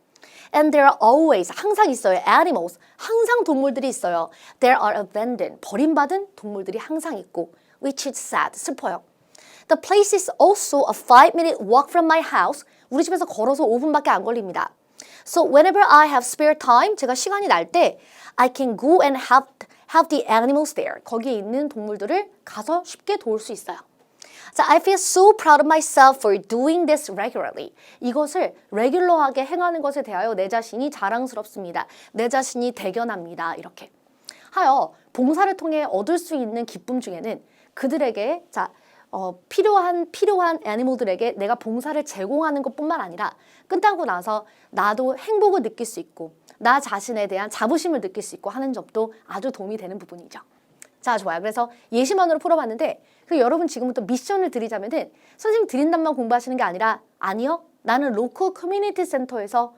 And there are always, 항상 있어요. Animals, 항상 동물들이 있어요. There are abandoned, 버림받은 동물들이 항상 있고 Which is sad, 슬퍼요. The place is also a 5-minute walk from my house. 우리 집에서 걸어서 5분밖에 안 걸립니다. So whenever I have spare time, 제가 시간이 날 때 I can go and have the animals there. 거기에 있는 동물들을 가서 쉽게 도울 수 있어요. 자, I feel so proud of myself for doing this regularly. 이것을 레귤러하게 행하는 것에 대하여 내 자신이 자랑스럽습니다. 내 자신이 대견합니다. 이렇게 하여 봉사를 통해 얻을 수 있는 기쁨 중에는 그들에게 필요한 애니멀들에게 내가 봉사를 제공하는 것뿐만 아니라 끝나고 나서 나도 행복을 느낄 수 있고 나 자신에 대한 자부심을 느낄 수 있고 하는 점도 아주 도움이 되는 부분이죠. 자, 좋아요. 그래서 예시만으로 풀어봤는데 여러분 지금부터 미션을 드리자면은 선생님 드린 답만 공부하시는 게 아니라 아니요. 나는 로컬 커뮤니티 센터에서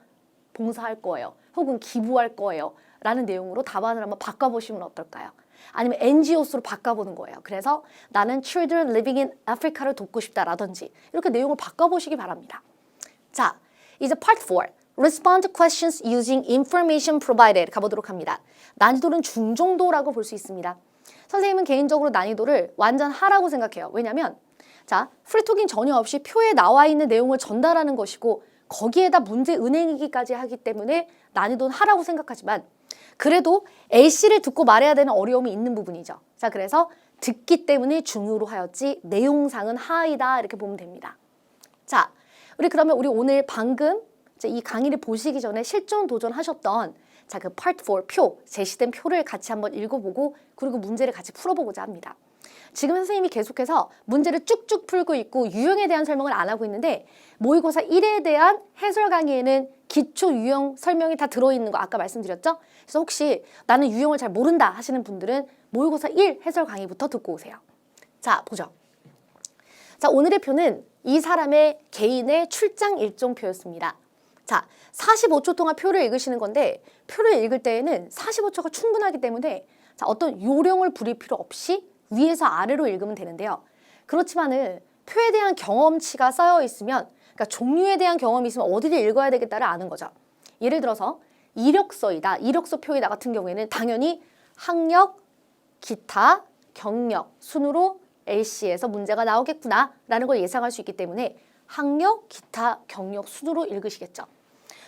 봉사할 거예요. 혹은 기부할 거예요. 라는 내용으로 답안을 한번 바꿔보시면 어떨까요? 아니면 NGO수로 바꿔보는 거예요. 그래서 나는 Children Living in Africa를 돕고 싶다라든지 이렇게 내용을 바꿔보시기 바랍니다. 자, 이제 Part 4. Respond to questions using information provided 가보도록 합니다. 난이도는 중정도라고 볼 수 있습니다. 선생님은 개인적으로 난이도를 완전 하라고 생각해요. 왜냐하면 프리토킹 전혀 없이 표에 나와 있는 내용을 전달하는 것이고 거기에다 문제 은행이기까지 하기 때문에 난이도는 하라고 생각하지만 그래도 A씨를 듣고 말해야 되는 어려움이 있는 부분이죠. 자, 그래서 듣기 때문에 중요로 하였지 내용상은 하이다 이렇게 보면 됩니다. 자, 우리 오늘 방금 이 강의를 보시기 전에 실전 도전하셨던 그 Part 4 표, 제시된 표를 같이 한번 읽어보고 그리고 문제를 같이 풀어보고자 합니다. 지금 선생님이 계속해서 문제를 쭉쭉 풀고 있고 유형에 대한 설명을 안 하고 있는데 모의고사 1에 대한 해설 강의에는 기초 유형 설명이 다 들어있는 거 아까 말씀드렸죠? 그래서 혹시 나는 유형을 잘 모른다 하시는 분들은 모의고사 1 해설 강의부터 듣고 오세요. 자, 보죠. 자, 오늘의 표는 이 사람의 개인의 출장 일정표였습니다. 자, 45초 동안 표를 읽으시는 건데 표를 읽을 때에는 45초가 충분하기 때문에 어떤 요령을 부릴 필요 없이 위에서 아래로 읽으면 되는데요. 그렇지만은 표에 대한 경험치가 쌓여 있으면 그러니까 종류에 대한 경험이 있으면 어디를 읽어야 되겠다를 아는 거죠. 예를 들어서 이력서이다. 이력서 표이다 같은 경우에는 당연히 학력, 기타, 경력 순으로 A씨에서 문제가 나오겠구나 라는 걸 예상할 수 있기 때문에 학력, 기타, 경력 순으로 읽으시겠죠.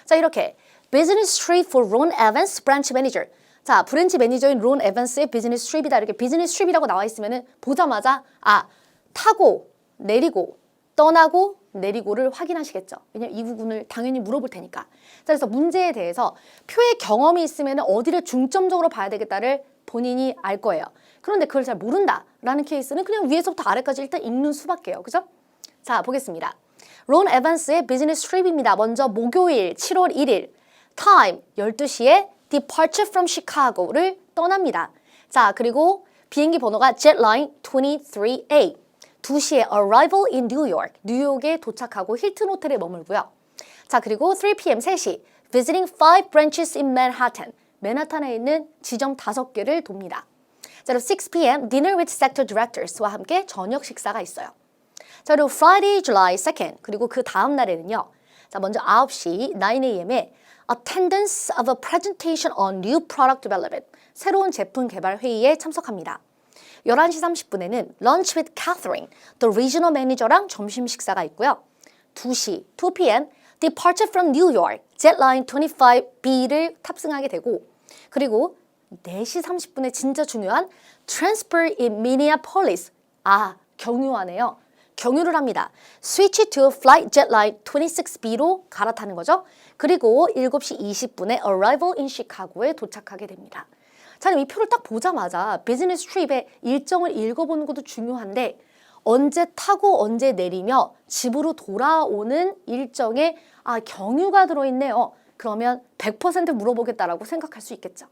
자, 이렇게 Business Trip for Ron Evans, Branch Manager. 자, 브랜치 매니저인 론 에반스의 비즈니스 트립이다. 이렇게 비즈니스 트립이라고 나와 있으면은 보자마자 타고, 내리고, 떠나고, 내리고를 확인하시겠죠. 왜냐면 이 부분을 당연히 물어볼 테니까. 자, 그래서 문제에 대해서 표의 경험이 있으면은 어디를 중점적으로 봐야 되겠다를 본인이 알 거예요. 그런데 그걸 잘 모른다라는 케이스는 그냥 위에서부터 아래까지 일단 읽는 수밖에요. 그죠? 자, 보겠습니다. 론 에반스의 비즈니스 트립입니다. 먼저 목요일 7월 1일 타임 12시에 Departure from Chicago를 떠납니다. 자, 그리고 비행기 번호가 Jetline 23A. 2시에 Arrival in New York. 뉴욕에 도착하고 힐튼 호텔에 머물고요. 자, 그리고 3 p.m. 3시 Visiting 5 branches in Manhattan. 맨하탄에 있는 지점 5개를 돕니다. 자, 그리고 6 p.m. Dinner with sector directors와 함께 저녁 식사가 있어요. 자, 그리고 Friday, July 2nd. 그리고 그 다음 날에는요. 자, 먼저 9시 9 a.m.에 Attendance of a presentation on new product development. 새로운 제품 개발 회의에 참석합니다. 11시 30분에는 Lunch with Catherine, the regional manager랑 점심 식사가 있고요. 2시, 2 p.m. Departure from New York, Jetline 25B를 탑승하게 되고 그리고 4시 30분에 진짜 중요한 Transfer in Minneapolis. 경유하네요. 경유를 합니다. Switch to Flight Jetline 26B로 갈아타는 거죠. 그리고 7시 20분에 Arrival in Chicago에 도착하게 됩니다. 자, 그럼 이 표를 딱 보자마자 비즈니스 트립의 일정을 읽어보는 것도 중요한데 언제 타고 언제 내리며 집으로 돌아오는 일정에 경유가 들어있네요. 그러면 100% 물어보겠다라고 생각할 수 있겠죠.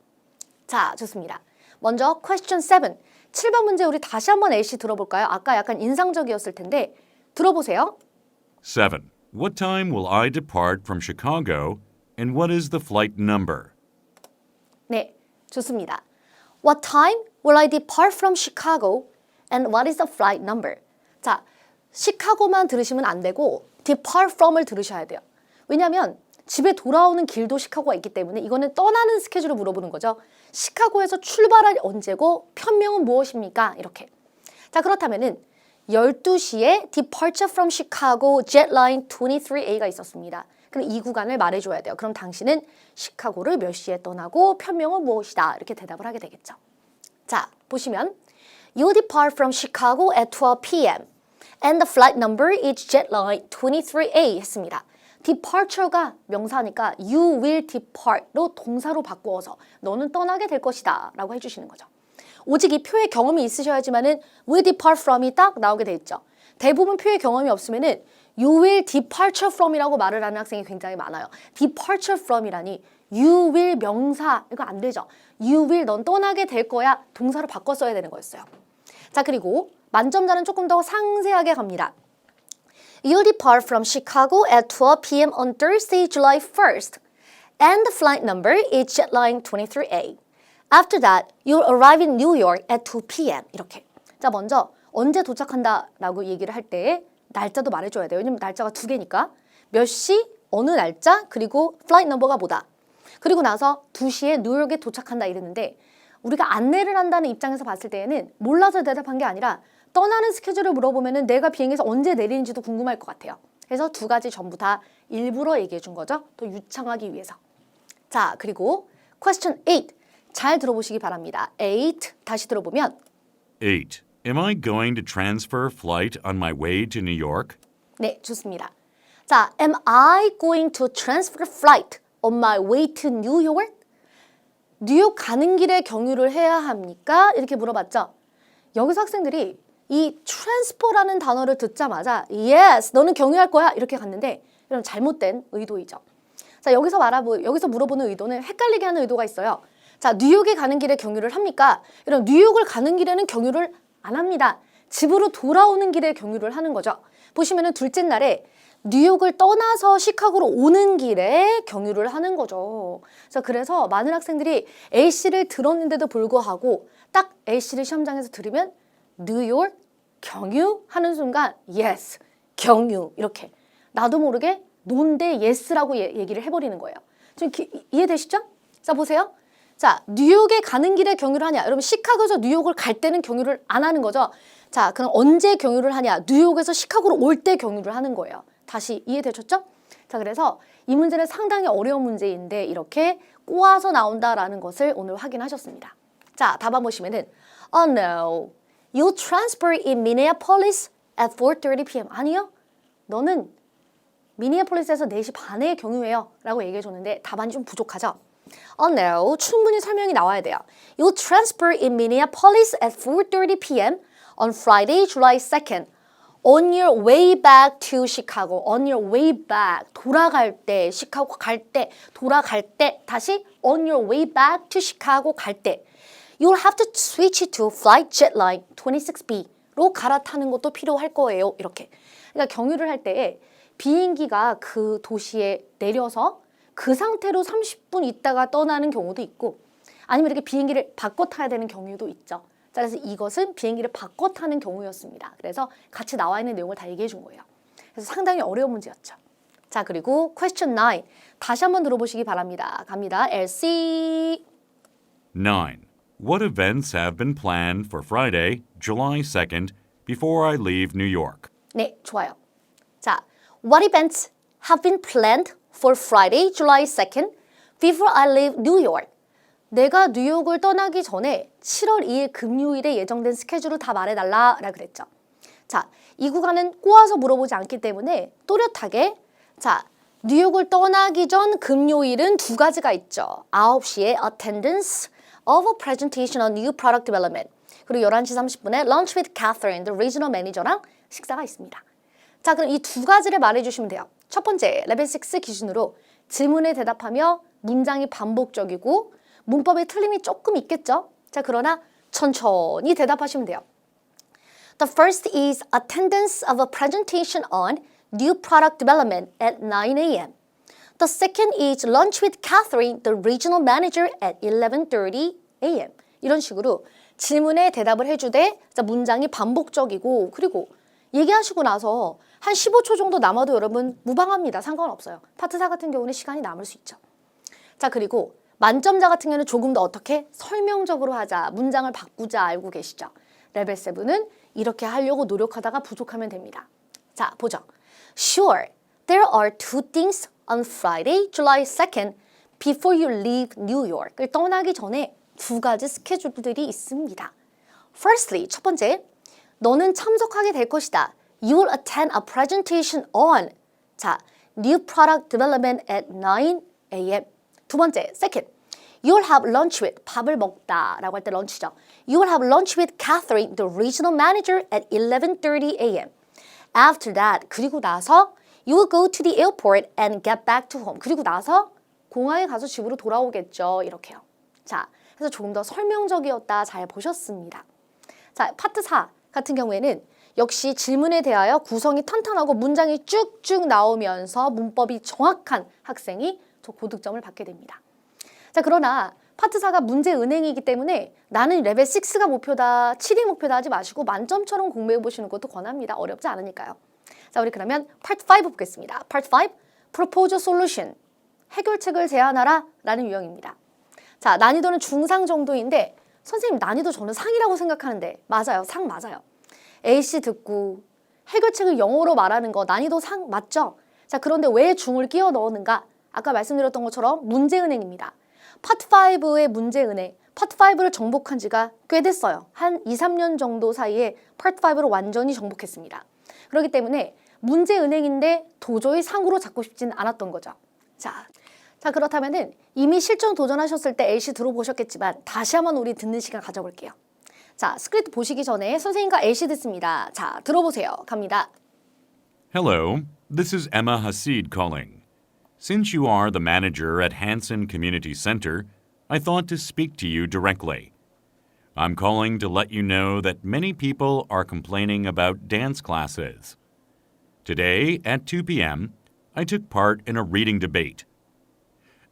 자, 좋습니다. 먼저 question 7. 7번 문제 우리 다시 한번 A씨 들어볼까요? 아까 약간 인상적이었을 텐데 들어보세요. 7. What time will I depart from Chicago and what is the flight number? 네, 좋습니다. What time will I depart from Chicago and what is the flight number? 자, 시카고만 들으시면 안 되고 depart from을 들으셔야 돼요. 왜냐하면 집에 돌아오는 길도 시카고가 있기 때문에 이거는 떠나는 스케줄을 물어보는 거죠. 시카고에서 출발할 언제고 편명은 무엇입니까? 이렇게. 자, 그렇다면은 12시에 departure from Chicago jet line 23A가 있었습니다. 그럼 이 구간을 말해줘야 돼요. 그럼 당신은 시카고를 몇 시에 떠나고 편명은 무엇이다. 이렇게 대답을 하게 되겠죠. 자, 보시면 You depart from Chicago at 12 p.m. and the flight number is jet line 23A 했습니다. departure가 명사니까 you will depart로 동사로 바꾸어서 너는 떠나게 될 것이다 라고 해주시는 거죠. 오직 이 표의 경험이 있으셔야지만은 will depart from이 딱 나오게 돼 있죠. 대부분 표의 경험이 없으면은 you will departure from이라고 말을 하는 학생이 굉장히 많아요. departure from이라니 you will 명사 이거 안 되죠. you will 넌 떠나게 될 거야 동사로 바꿔 써야 되는 거였어요. 자, 그리고 만점자는 조금 더 상세하게 갑니다. You'll depart from Chicago at 12 p.m. on Thursday, July 1st, and the flight number is jet line 23A. After that, you'll arrive in New York at 2 p.m. 이렇게. 자, 먼저 언제 도착한다라고 얘기를 할 때 날짜도 말해줘야 돼요. 왜냐면 날짜가 두 개니까. 몇 시, 어느 날짜, 그리고 플라이트 넘버가 뭐다. 그리고 나서 2시에 뉴욕에 도착한다 이랬는데 우리가 안내를 한다는 입장에서 봤을 때에는 몰라서 대답한 게 아니라 떠나는 스케줄을 물어보면은 내가 비행기에서 언제 내리는지도 궁금할 것 같아요. 그래서 두 가지 전부 다 일부러 얘기해 준 거죠. 더 유창하기 위해서. 자, 그리고 question 8. 잘 들어보시기 바랍니다. 8 다시 들어보면 8. Am I going to transfer flight on my way to New York? 네, 좋습니다. 자, am I going to transfer flight on my way to New York? 뉴욕 가는 길에 경유를 해야 합니까? 이렇게 물어봤죠. 여기서 학생들이 이 transfer라는 단어를 듣자마자 yes, 너는 경유할 거야 이렇게 갔는데 이런 잘못된 의도이죠. 자, 여기서 물어보는 의도는 헷갈리게 하는 의도가 있어요. 자, 뉴욕에 가는 길에 경유를 합니까? 이런 뉴욕을 가는 길에는 경유를 안 합니다. 집으로 돌아오는 길에 경유를 하는 거죠. 보시면은 둘째 날에 뉴욕을 떠나서 시카고로 오는 길에 경유를 하는 거죠. 자, 그래서 많은 학생들이 A씨를 들었는데도 불구하고 딱 A씨를 시험장에서 들으면 뉴욕 경유 하는 순간 yes, 경유 이렇게 나도 모르게 논대 yes라고 얘기를 해버리는 거예요. 좀 이해되시죠? 자, 보세요. 자, 뉴욕에 가는 길에 경유를 하냐? 여러분 시카고에서 뉴욕을 갈 때는 경유를 안 하는 거죠. 자, 그럼 언제 경유를 하냐? 뉴욕에서 시카고로 올 때 경유를 하는 거예요. 다시 이해되셨죠? 자, 그래서 이 문제는 상당히 어려운 문제인데 이렇게 꼬아서 나온다라는 것을 오늘 확인하셨습니다. 자, 답안 보시면은 Oh no, you transfer in Minneapolis at 4:30 p.m. 아니요, 너는 미니애폴리스에서 4시 반에 경유해요 라고 얘기해 줬는데 답안이 좀 부족하죠? Oh no, 충분히 설명이 나와야 돼요. You transfer in Minneapolis at 4:30 p.m. on Friday, July 2nd. On your way back to Chicago. On your way back. 돌아갈 때, 시카고 갈 때, 돌아갈 때. 다시 on your way back to Chicago 갈 때. You'll have to switch to flight jet line 26B로 갈아타는 것도 필요할 거예요. 이렇게. 그러니까 경유를 할 때 비행기가 그 도시에 내려서 그 상태로 30분 있다가 떠나는 경우도 있고 아니면 이렇게 비행기를 바꿔 타야 되는 경우도 있죠. 자, 그래서 이것은 비행기를 바꿔 타는 경우였습니다. 그래서 같이 나와 있는 내용을 다 얘기해 준 거예요. 그래서 상당히 어려운 문제였죠. 자, 그리고 question 9 다시 한번 들어보시기 바랍니다. 갑니다. LC 9. What events have been planned for Friday, July 2nd, before I leave New York? 네, 좋아요. 자, what events have been planned for Friday, July 2nd, before I leave New York? 내가 뉴욕을 떠나기 전에 7월 2일 금요일에 예정된 스케줄을 다 말해달라라 그랬죠. 자, 이 구간은 꼬아서 물어보지 않기 때문에 또렷하게 자, 뉴욕을 떠나기 전 금요일은 두 가지가 있죠. 9시에 attendance, of a presentation on new product development. 그리고 11시 30분에 lunch with Catherine, the regional manager랑 식사가 있습니다. 자, 그럼 이 두 가지를 말해주시면 돼요. 첫 번째, 레벨 6 기준으로 질문에 대답하며 문장이 반복적이고 문법에 틀림이 조금 있겠죠? 자, 그러나 천천히 대답하시면 돼요. The first is attendance of a presentation on new product development at 9 a.m. The second is lunch with Catherine, the regional manager at 11:30 a.m. 이런 식으로 질문에 대답을 해주되 문장이 반복적이고 그리고 얘기하시고 나서 한 15초 정도 남아도 여러분 무방합니다. 상관없어요. 파트 4 같은 경우는 시간이 남을 수 있죠. 자, 그리고 만점자 같은 경우는 조금 더 어떻게 설명적으로 하자, 문장을 바꾸자 알고 계시죠? 레벨 7은 이렇게 하려고 노력하다가 부족하면 됩니다. 자, 보죠. Sure, there are two things on Friday, July 2nd, before you leave New York을 떠나기 전에 두 가지 스케줄들이 있습니다. Firstly, 첫 번째, 너는 참석하게 될 것이다. You will attend a presentation on 자, new product development at 9 a.m. 두 번째, second, you will have lunch with 밥을 먹다 라고 할 때 런치죠. You will have lunch with Catherine, the regional manager at 11:30 a.m. After that, 그리고 나서 you will go to the airport and get back to home. 그리고 나서 공항에 가서 집으로 돌아오겠죠. 이렇게요. 자, 그래서 조금 더 설명적이었다. 잘 보셨습니다. 자, 파트 4 같은 경우에는 역시 질문에 대하여 구성이 탄탄하고 문장이 쭉쭉 나오면서 문법이 정확한 학생이 저 고득점을 받게 됩니다. 자, 그러나 파트 4가 문제 은행이기 때문에 나는 레벨 6가 목표다, 7이 목표다 하지 마시고 만점처럼 공부해 보시는 것도 권합니다. 어렵지 않으니까요. 자, 우리 그러면 파트 5 보겠습니다. 파트 5, propose a solution. 해결책을 제안하라 라는 유형입니다. 자, 난이도는 중상 정도인데 선생님 난이도 저는 상이라고 생각하는데 맞아요. 상 맞아요. A씨 듣고 해결책을 영어로 말하는 거 난이도 상 맞죠? 자, 그런데 왜 중을 끼워 넣었는가? 아까 말씀드렸던 것처럼 문제은행입니다. 파트 5의 문제은행, 파트 5를 정복한 지가 꽤 됐어요. 한 2, 3년 정도 사이에 파트 5를 완전히 정복했습니다. 그렇기 때문에 문제은행인데 도저히 상으로 잡고 싶진 않았던 거죠. 자, 그렇다면은 이미 실전 도전하셨을 때 A씨 들어보셨겠지만 다시 한번 우리 듣는 시간 가져볼게요. 자, 스크립트 보시기 전에 선생님과 A씨 듣습니다. 자, 들어보세요. 갑니다. Hello, this is Emma Hasid calling. Since you are the manager at Hanson Community Center, I thought to speak to you directly. I'm calling to let you know that many people are complaining about dance classes. Today at 2 p.m., I took part in a reading debate.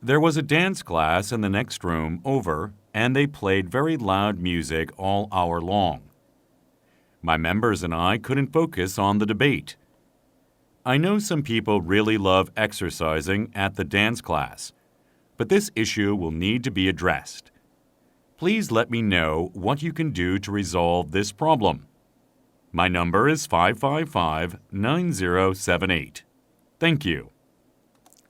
There was a dance class in the next room over, and they played very loud music all hour long. My members and I couldn't focus on the debate. I know some people really love exercising at the dance class, but this issue will need to be addressed. Please let me know what you can do to resolve this problem. My number is 555-9078. Thank you.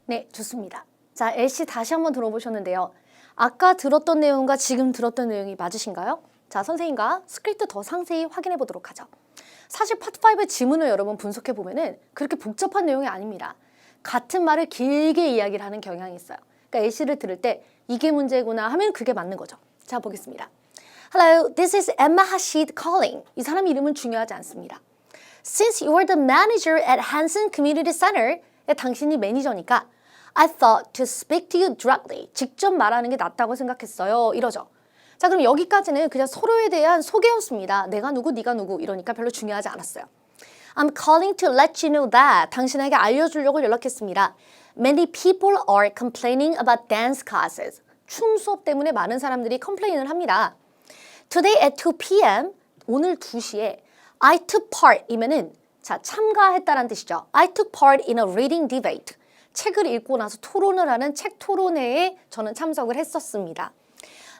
네, 좋습니다. 자, A씨 다시 한번 들어보셨는데요. 아까 들었던 내용과 지금 들었던 내용이 맞으신가요? 자, 선생님과 스크립트 더 상세히 확인해 보도록 하죠. 사실 파트 5의 지문을 여러분 분석해 보면은 그렇게 복잡한 내용이 아닙니다. 같은 말을 길게 이야기를 하는 경향이 있어요. 그러니까 A씨를 들을 때 이게 문제구나 하면 그게 맞는 거죠. 자, 보겠습니다. Hello, this is Emma Hasid calling. 이 사람 이름은 중요하지 않습니다. Since you are the manager at Hanson Community Center, 당신이 매니저니까 I thought to speak to you directly. 직접 말하는 게 낫다고 생각했어요. 이러죠. 자, 그럼 여기까지는 그냥 서로에 대한 소개였습니다. 내가 누구, 네가 누구 이러니까 별로 중요하지 않았어요. I'm calling to let you know that. 당신에게 알려주려고 연락했습니다. Many people are complaining about dance classes. 춤 수업 때문에 많은 사람들이 컴플레인을 합니다. Today at 2 p.m. 오늘 2시에 I took part 이면은 자, 참가했다라는 뜻이죠. I took part in a reading debate. 책을 읽고 나서 토론을 하는 책 토론회에 저는 참석을 했었습니다.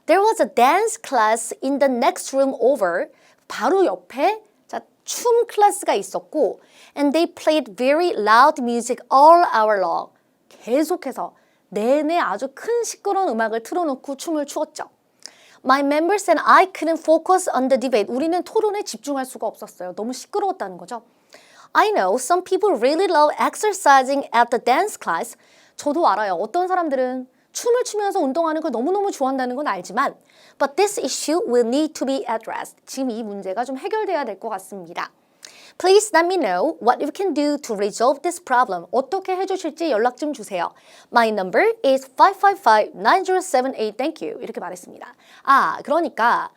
There was a dance class in the next room over. 바로 옆에 자, 춤 클래스가 있었고 and they played very loud music all hour long. 계속해서 내내 아주 큰 시끄러운 음악을 틀어놓고 춤을 추었죠. My members and I couldn't focus on the debate. 우리는 토론에 집중할 수가 없었어요. 너무 시끄러웠다는 거죠. I know some people really love exercising at the dance class. 저도 알아요. 어떤 사람들은 춤을 추면서 운동하는 걸 너무너무 좋아한다는 건 알지만 But this issue will need to be addressed. 지금 이 문제가 좀 해결돼야 될 것 같습니다. Please let me know what you can do to resolve this problem. 어떻게 해주실지 연락 좀 주세요. My number is 555-9078. Thank you. 이렇게 말했습니다. 그러니까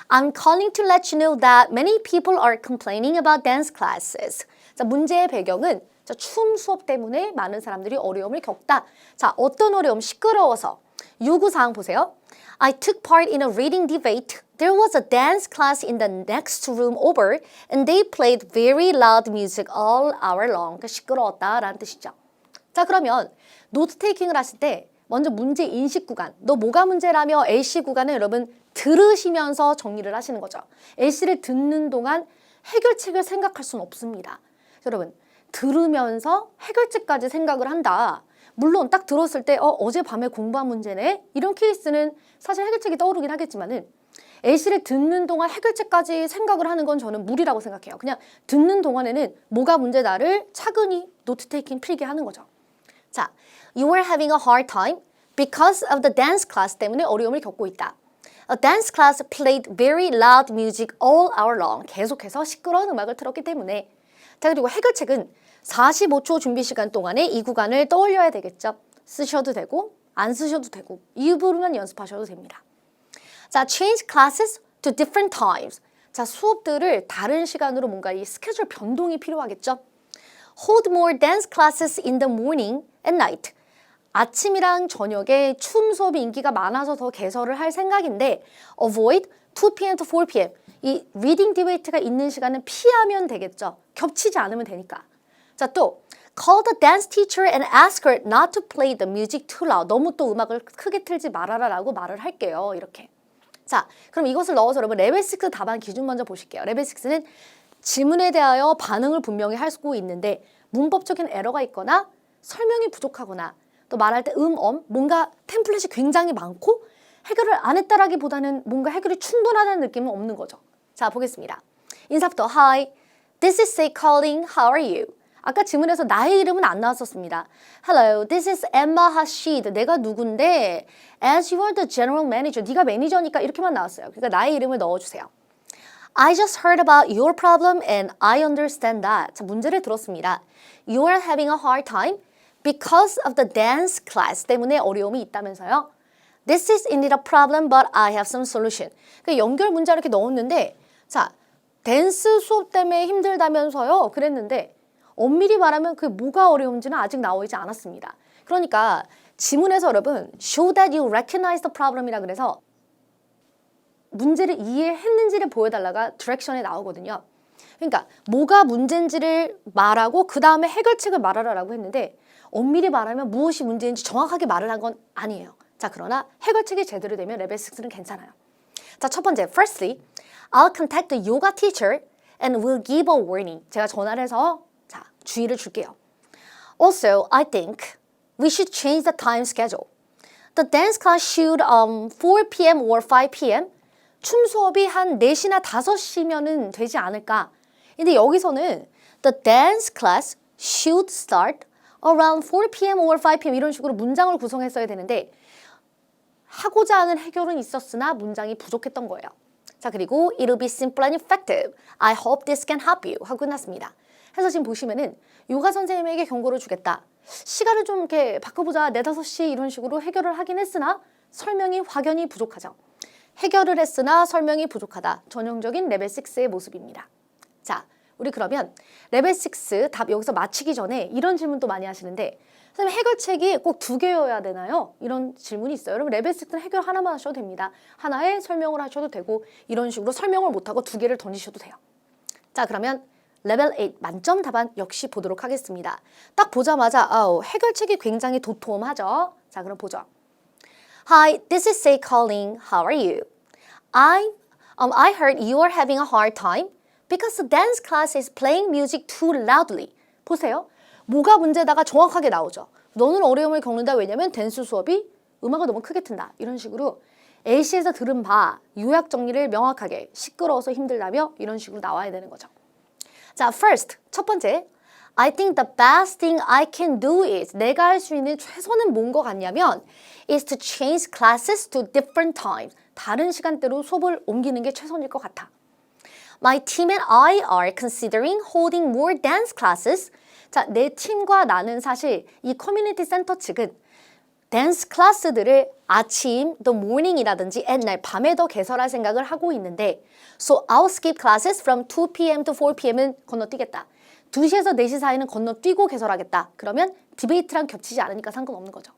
I'm calling to let you know that many people are complaining about dance classes. 자, 문제의 배경은 춤 수업 때문에 많은 사람들이 어려움을 겪다. 자, 어떤 어려움? 시끄러워서. 요구사항 보세요. I took part in a reading debate. There was a dance class in the next room over and they played very loud music all hour long. 그러니까 시끄러웠다라는 뜻이죠. 자, 그러면 노트 테이킹을 하실 때 먼저 문제 인식 구간, 너 뭐가 문제라며 A씨 구간은 여러분 들으시면서 정리를 하시는 거죠. A씨를 듣는 동안 해결책을 생각할 수는 없습니다. 여러분, 들으면서 해결책까지 생각을 한다. 물론 딱 들었을 때 어젯밤에 공부한 문제네? 이런 케이스는 사실 해결책이 떠오르긴 하겠지만은 A씨를 듣는 동안 해결책까지 생각을 하는 건 저는 무리라고 생각해요. 그냥 듣는 동안에는 뭐가 문제다를 차근히 노트 테이킹 필기 하는 거죠. 자, you were having a hard time because of the dance class 때문에 어려움을 겪고 있다. A dance class played very loud music all hour long. 계속해서 시끄러운 음악을 틀었기 때문에. 자, 그리고 해결책은 45초 준비 시간 동안에 이 구간을 떠올려야 되겠죠. 쓰셔도 되고 안 쓰셔도 되고 이 부분만 연습하셔도 됩니다. 자, change classes to different times. 자, 수업들을 다른 시간으로 뭔가 이 스케줄 변동이 필요하겠죠. Hold more dance classes in the morning and night. 아침이랑 저녁에 춤 수업이 인기가 많아서 더 개설을 할 생각인데 avoid 2 p.m. to 4 p.m. 이 reading debate가 있는 시간은 피하면 되겠죠. 겹치지 않으면 되니까. 자, 또 call the dance teacher and ask her not to play the music too loud. 너무 또 음악을 크게 틀지 말아라 라고 말을 할게요. 이렇게. 자, 그럼 이것을 넣어서 여러분 레벨 6 답안 기준 먼저 보실게요. 레벨 6는 질문에 대하여 반응을 분명히 할 수 있는데 문법적인 에러가 있거나 설명이 부족하거나 또 말할 때 뭔가 템플릿이 굉장히 많고 해결을 안 했다라기보다는 뭔가 해결이 충분하다는 느낌은 없는 거죠. 자, 보겠습니다. 인사부터 Hi, this is Say calling. How are you? 아까 질문에서 나의 이름은 안 나왔었습니다. Hello, this is Emma Hashid. 내가 누군데 As you are the general manager. 네가 매니저니까 이렇게만 나왔어요. 그러니까 나의 이름을 넣어주세요. I just heard about your problem and I understand that. 자, 문제를 들었습니다. You are having a hard time because of the dance class 때문에 어려움이 있다면서요. This is indeed a problem, but I have some solution. 그 연결 문자 이렇게 넣었는데, 자, 댄스 수업 때문에 힘들다면서요. 그랬는데 엄밀히 말하면 그게 뭐가 어려운지는 아직 나오지 않았습니다. 그러니까 지문에서 여러분 show that you recognize the problem이라 그래서 문제를 이해했는지를 보여달라가 디렉션에 나오거든요. 그러니까 뭐가 문제인지를 말하고 그 다음에 해결책을 말하라라고 했는데 엄밀히 말하면 무엇이 문제인지 정확하게 말을 한 건 아니에요. 자, 그러나 해결책이 제대로 되면 레벨 6는 괜찮아요. 자, 첫 번째, firstly, I'll contact the yoga teacher and will give a warning. 제가 전화를 해서 자, 주의를 줄게요. Also, I think we should change the time schedule. The dance class should 4 p.m. or 5 p.m. 춤 수업이 한 4시나 5시면은 되지 않을까. 근데 여기서는 the dance class should start around 4 p.m. or 5 p.m. 이런 식으로 문장을 구성했어야 되는데 하고자 하는 해결은 있었으나 문장이 부족했던 거예요. 자, 그리고 it'll be simple and effective. I hope this can help you. 하고 끝났습니다. 그래서 지금 보시면은 요가 선생님에게 경고를 주겠다. 시간을 좀 이렇게 바꿔보자. 4, 5시 이런 식으로 해결을 하긴 했으나 설명이 확연히 부족하죠. 해결을 했으나 설명이 부족하다. 전형적인 레벨 6의 모습입니다. 자, 우리 그러면 레벨 6 답 여기서 마치기 전에 이런 질문도 많이 하시는데 선생님 해결책이 꼭 2개여야 되나요? 이런 질문이 있어요. 여러분 레벨 6는 해결 하나만 하셔도 됩니다. 하나에 설명을 하셔도 되고 이런 식으로 설명을 못하고 2개를 던지셔도 돼요. 자, 그러면 레벨 8 만점 답안 역시 보도록 하겠습니다. 딱 보자마자 해결책이 굉장히 도톰하죠. 자, 그럼 보죠. Hi, this is Say calling. How are you? I heard you are having a hard time because the dance class is playing music too loudly. 보세요. 뭐가 문제다가 정확하게 나오죠. 너는 어려움을 겪는다. 왜냐면 댄스 수업이 음악을 너무 크게 튼다. 이런 식으로 A씨에서 들은 바 요약 정리를 명확하게 시끄러워서 힘들다며 이런 식으로 나와야 되는 거죠. 자, first 첫 번째 I think the best thing I can do is 내가 할 수 있는 최선은 뭔 것 같냐면 is to change classes to different times. 다른 시간대로 수업을 옮기는 게 최선일 것 같아. My team and I are considering holding more dance classes. 자, 내 팀과 나는 사실 이 커뮤니티 센터 측은 댄스 클래스들을 아침, the morning이라든지 at night, 밤에 더 개설할 생각을 하고 있는데 So I'll skip classes from 2 p.m. to 4 p.m.은 건너뛰겠다. 2시에서 4시 사이는 건너뛰고 개설하겠다. 그러면 디베이트랑 겹치지 않으니까 상관없는 거죠.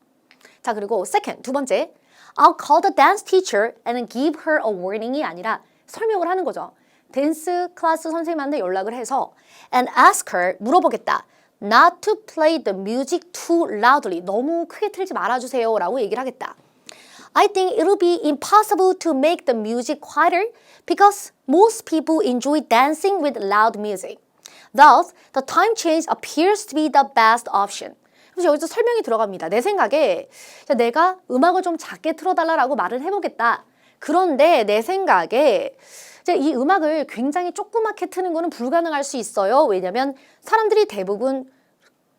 자, 그리고 second, 두 번째. I'll call the dance teacher and give her a warning이 아니라 설명을 하는 거죠. 댄스 클래스 선생님한테 연락을 해서 and ask her, 물어보겠다. Not to play the music too loudly. 너무 크게 틀지 말아주세요 라고 얘기를 하겠다. I think it'll be impossible to make the music quieter because most people enjoy dancing with loud music. Thus, the time change appears to be the best option. 그래서 여기서 설명이 들어갑니다. 내 생각에 내가 음악을 좀 작게 틀어달라고 말을 해보겠다. 그런데 내 생각에 이 음악을 굉장히 조그맣게 트는 거는 불가능할 수 있어요. 왜냐면 사람들이 대부분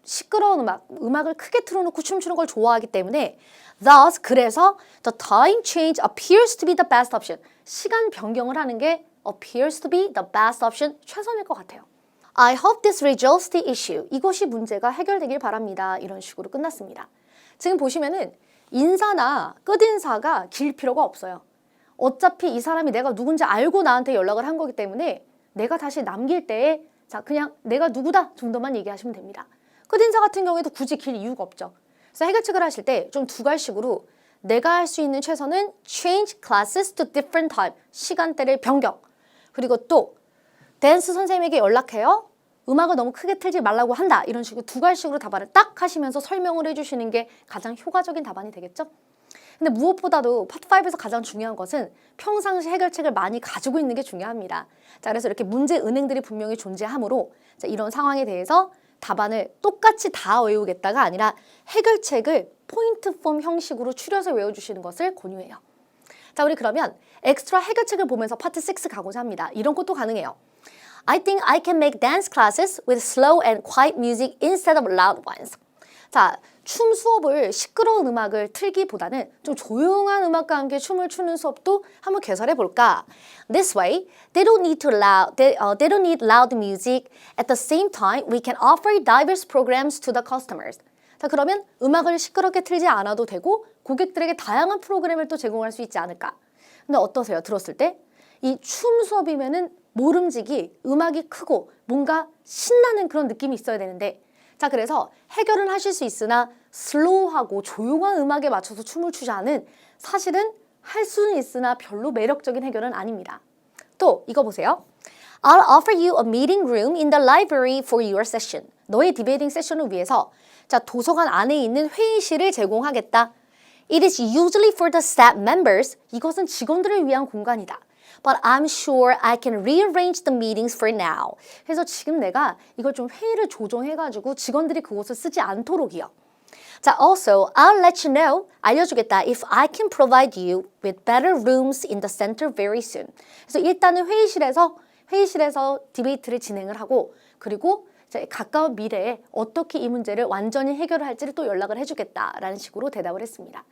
시끄러운 음악을 크게 틀어놓고 춤추는 걸 좋아하기 때문에 Thus, 그래서 the time change appears to be the best option. 시간 변경을 하는 게 appears to be the best option, 최선일 것 같아요. I hope this resolves the issue. 이것이 문제가 해결되길 바랍니다. 이런 식으로 끝났습니다. 지금 보시면은 인사나 끝인사가 길 필요가 없어요. 어차피 이 사람이 내가 누군지 알고 나한테 연락을 한 거기 때문에 내가 다시 남길 때에 자 그냥 내가 누구다 정도만 얘기하시면 됩니다. 끝인사 같은 경우에도 굳이 길 이유가 없죠. 그래서 해결책을 하실 때 좀 두 갈식으로 내가 할 수 있는 최선은 change classes to different time. 시간대를 변경. 그리고 또 댄스 선생님에게 연락해요. 음악을 너무 크게 틀지 말라고 한다. 이런 식으로 두 갈식으로 답안을 딱 하시면서 설명을 해주시는 게 가장 효과적인 답안이 되겠죠. 근데 무엇보다도 파트 5에서 가장 중요한 것은 평상시 해결책을 많이 가지고 있는 게 중요합니다. 자, 그래서 이렇게 문제 은행들이 분명히 존재하므로 자, 이런 상황에 대해서 답안을 똑같이 다 외우겠다가 아니라 해결책을 포인트 폼 형식으로 추려서 외워주시는 것을 권유해요. 자, 우리 그러면 엑스트라 해결책을 보면서 파트 6 가고자 합니다. 이런 것도 가능해요. I think I can make dance classes with slow and quiet music instead of loud ones. 자, 춤 수업을 시끄러운 음악을 틀기보다는 좀 조용한 음악과 함께 춤을 추는 수업도 한번 개설해 볼까? This way, they don't need loud music. At the same time, we can offer diverse programs to the customers. 자, 그러면 음악을 시끄럽게 틀지 않아도 되고 고객들에게 다양한 프로그램을 또 제공할 수 있지 않을까? 근데 어떠세요? 들었을 때? 이 춤 수업이면은 모름지기 음악이 크고 뭔가 신나는 그런 느낌이 있어야 되는데 자, 그래서 해결은 하실 수 있으나 슬로우하고 조용한 음악에 맞춰서 춤을 추자는 사실은 할 수는 있으나 별로 매력적인 해결은 아닙니다. 또 이거 보세요. I'll offer you a meeting room in the library for your session. 너의 디베이팅 세션을 위해서 자, 도서관 안에 있는 회의실을 제공하겠다. It is usually for the staff members. 이것은 직원들을 위한 공간이다. But I'm sure I can rearrange the meetings for now. 그래서 지금 내가 이걸 좀 회의를 조정해가지고 직원들이 그곳을 쓰지 않도록이요. 자, also, I'll let you know, 알려주겠다, if I can provide you with better rooms in the center very soon. 그래서 일단은 회의실에서 디베이트를 진행을 하고 그리고 가까운 미래에 어떻게 이 문제를 완전히 해결을 할지를 또 연락을 해주겠다라는 식으로 대답을 했습니다.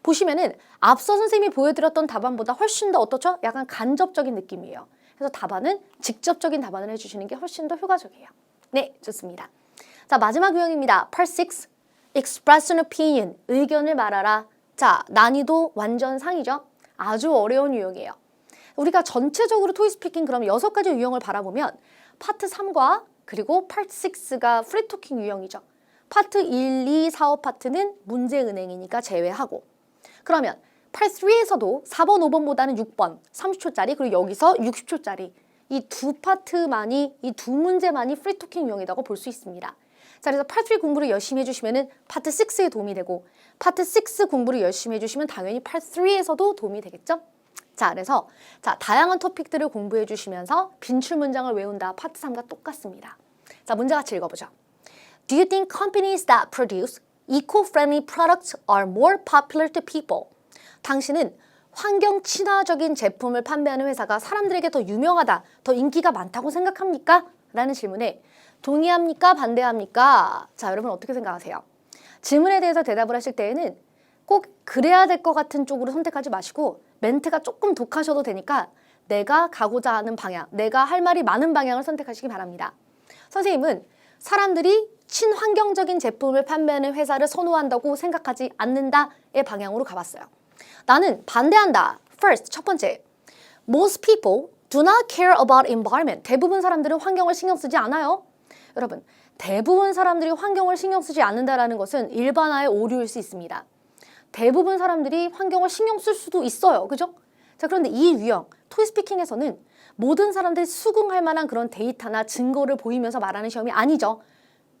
보시면은 앞서 선생님이 보여드렸던 답안보다 훨씬 더 어떻죠? 약간 간접적인 느낌이에요. 그래서 답안은 직접적인 답안을 해주시는 게 훨씬 더 효과적이에요. 네, 좋습니다. 자, 마지막 유형입니다. Part 6, Express an opinion, 의견을 말하라. 자, 난이도 완전 상이죠? 아주 어려운 유형이에요. 우리가 전체적으로 토익 스피킹 그럼 6가지 유형을 바라보면 파트 3과 그리고 파트 6가 프리 토킹 유형이죠. 파트 1, 2, 4, 5 파트는 문제 은행이니까 제외하고 그러면 파트 3에서도 4번, 5번보다는 6번, 30초짜리 그리고 여기서 60초짜리 이 두 파트만이 이 두 문제만이 프리 토킹 유형이라고 볼 수 있습니다. 자, 그래서 파트 3 공부를 열심히 해주시면 파트 6에 도움이 되고 파트 6 공부를 열심히 해주시면 당연히 파트 3에서도 도움이 되겠죠? 자, 그래서 자, 다양한 토픽들을 공부해 주시면서 빈출 문장을 외운다. 파트 3과 똑같습니다. 자, 문제 같이 읽어보죠. Do you think companies that produce eco-friendly products are more popular to people? 당신은 환경 친화적인 제품을 판매하는 회사가 사람들에게 더 유명하다, 더 인기가 많다고 생각합니까? 라는 질문에 동의합니까? 반대합니까? 자, 여러분 어떻게 생각하세요? 질문에 대해서 대답을 하실 때에는 꼭 그래야 될 것 같은 쪽으로 선택하지 마시고 멘트가 조금 독하셔도 되니까 내가 가고자 하는 방향, 내가 할 말이 많은 방향을 선택하시기 바랍니다. 선생님은 사람들이 친환경적인 제품을 판매하는 회사를 선호한다고 생각하지 않는다의 방향으로 가봤어요. 나는 반대한다. First, 첫 번째. Most people do not care about environment. 대부분 사람들은 환경을 신경 쓰지 않아요. 여러분, 대부분 사람들이 환경을 신경 쓰지 않는다라는 것은 일반화의 오류일 수 있습니다. 대부분 사람들이 환경을 신경 쓸 수도 있어요. 그죠? 자, 그런데 이 유형, 토이스피킹에서는 모든 사람들이 수긍할 만한 그런 데이터나 증거를 보이면서 말하는 시험이 아니죠.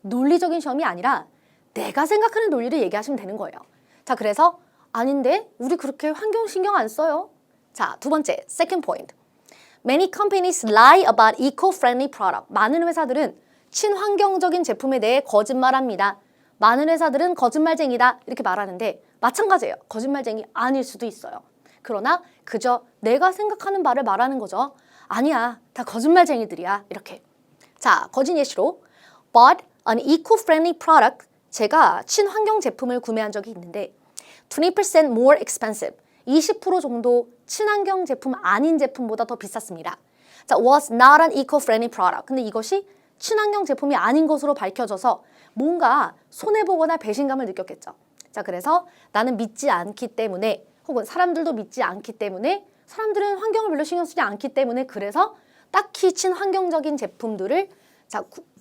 논리적인 시험이 아니라 내가 생각하는 논리를 얘기하시면 되는 거예요. 자, 그래서 아닌데 우리 그렇게 환경 신경 안 써요. 자, 두 번째, second point. Many companies lie about eco-friendly product. 많은 회사들은 친환경적인 제품에 대해 거짓말합니다. 많은 회사들은 거짓말쟁이다 이렇게 말하는데 마찬가지예요. 거짓말쟁이 아닐 수도 있어요. 그러나 그저 내가 생각하는 바를 말하는 거죠. 아니야, 다 거짓말쟁이들이야 이렇게. 자, 거짓 예시로 Bought an eco-friendly product. 제가 친환경 제품을 구매한 적이 있는데 20% more expensive. 20% 정도 친환경 제품 아닌 제품보다 더 비쌌습니다. 자, was not an eco-friendly product. 근데 이것이 친환경 제품이 아닌 것으로 밝혀져서 뭔가 손해보거나 배신감을 느꼈겠죠. 자, 그래서 나는 믿지 않기 때문에 혹은 사람들도 믿지 않기 때문에 사람들은 환경을 별로 신경 쓰지 않기 때문에 그래서 딱히 친환경적인 제품들을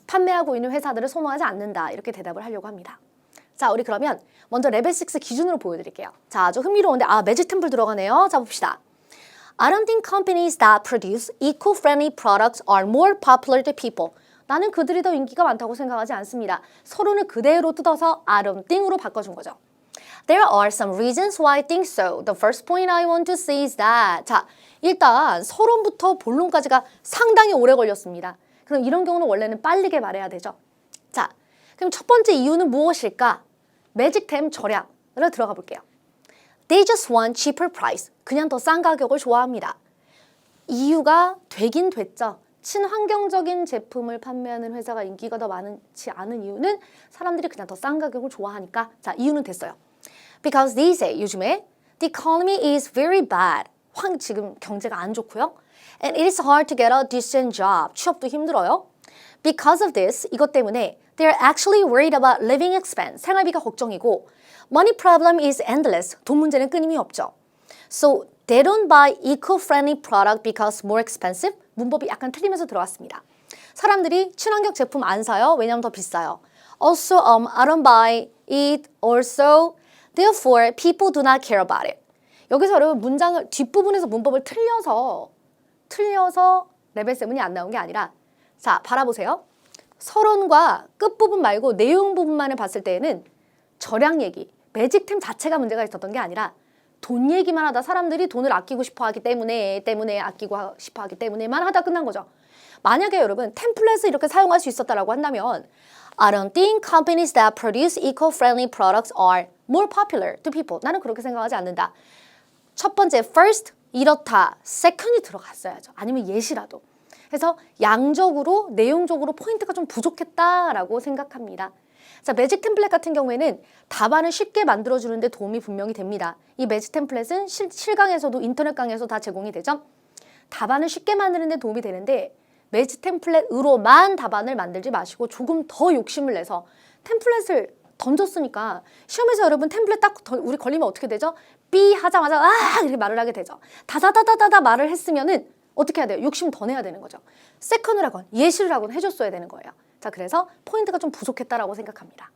판매하고 있는 회사들을 선호하지 않는다. 이렇게 대답을 하려고 합니다. 자, 우리 그러면 먼저 레벨 6 기준으로 보여드릴게요. 자, 아주 흥미로운데 매직 템플 들어가네요. 자, 봅시다. I don't think companies that produce eco-friendly products are more popular to people. 나는 그들이 더 인기가 많다고 생각하지 않습니다. 서론을 그대로 뜯어서 I don't think으로 바꿔준 거죠. There are some reasons why I think so. The first point I want to say is that. 자, 일단 서론부터 본론까지가 상당히 오래 걸렸습니다. 그럼 이런 경우는 원래는 빠르게 말해야 되죠. 자, 그럼 첫 번째 이유는 무엇일까? 매직템 절약으로 들어가 볼게요. They just want cheaper price. 그냥 더 싼 가격을 좋아합니다. 이유가 되긴 됐죠. 친환경적인 제품을 판매하는 회사가 인기가 더 많지 않은 이유는 사람들이 그냥 더 싼 가격을 좋아하니까. 자, 이유는 됐어요. Because they say 요즘에 the economy is very bad. 지금 경제가 안 좋고요. And it is hard to get a decent job. 취업도 힘들어요. Because of this, 이것 때문에 they are actually worried about living expense. 생활비가 걱정이고 money problem is endless. 돈 문제는 끊임이 없죠. So they don't buy eco-friendly product because more expensive. 문법이 약간 틀리면서 들어왔습니다. 사람들이 친환경 제품 안 사요. 왜냐하면 더 비싸요. Also, I don't buy it also. Therefore, people do not care about it. 여기서 여러분 문장을 뒷부분에서 문법을 틀려서 레벨 7이 안 나온 게 아니라 자, 바라보세요. 서론과 끝부분 말고 내용 부분만을 봤을 때에는 절약 얘기, 매직템 자체가 문제가 있었던 게 아니라 돈 얘기만 하다 사람들이 돈을 아끼고 싶어 하기 때문에 아끼고 싶어 하기 때문에만 하다 끝난 거죠. 만약에 여러분 템플릿을 이렇게 사용할 수 있었다라고 한다면 I don't think companies that produce eco-friendly products are more popular to people. 나는 그렇게 생각하지 않는다. 첫 번째 first 이렇다. second이 들어갔어야죠. 아니면 예시라도. 그래서 양적으로 내용적으로 포인트가 좀 부족했다라고 생각합니다. 자, 매직 템플릿 같은 경우에는 답안을 쉽게 만들어주는 데 도움이 분명히 됩니다. 이 매직 템플릿은 실강에서도 인터넷 강의에서 다 제공이 되죠. 답안을 쉽게 만드는 데 도움이 되는데 매직 템플릿으로만 답안을 만들지 마시고 조금 더 욕심을 내서 템플릿을 던졌으니까 시험에서 여러분 템플릿 딱 우리 걸리면 어떻게 되죠? 삐 하자마자 이렇게 말을 하게 되죠. 다다다다다다 말을 했으면은 어떻게 해야 돼요? 욕심 더 내야 되는 거죠. 세컨을 하건 예시를 하건 해줬어야 되는 거예요. 자, 그래서 포인트가 좀 부족했다라고 생각합니다.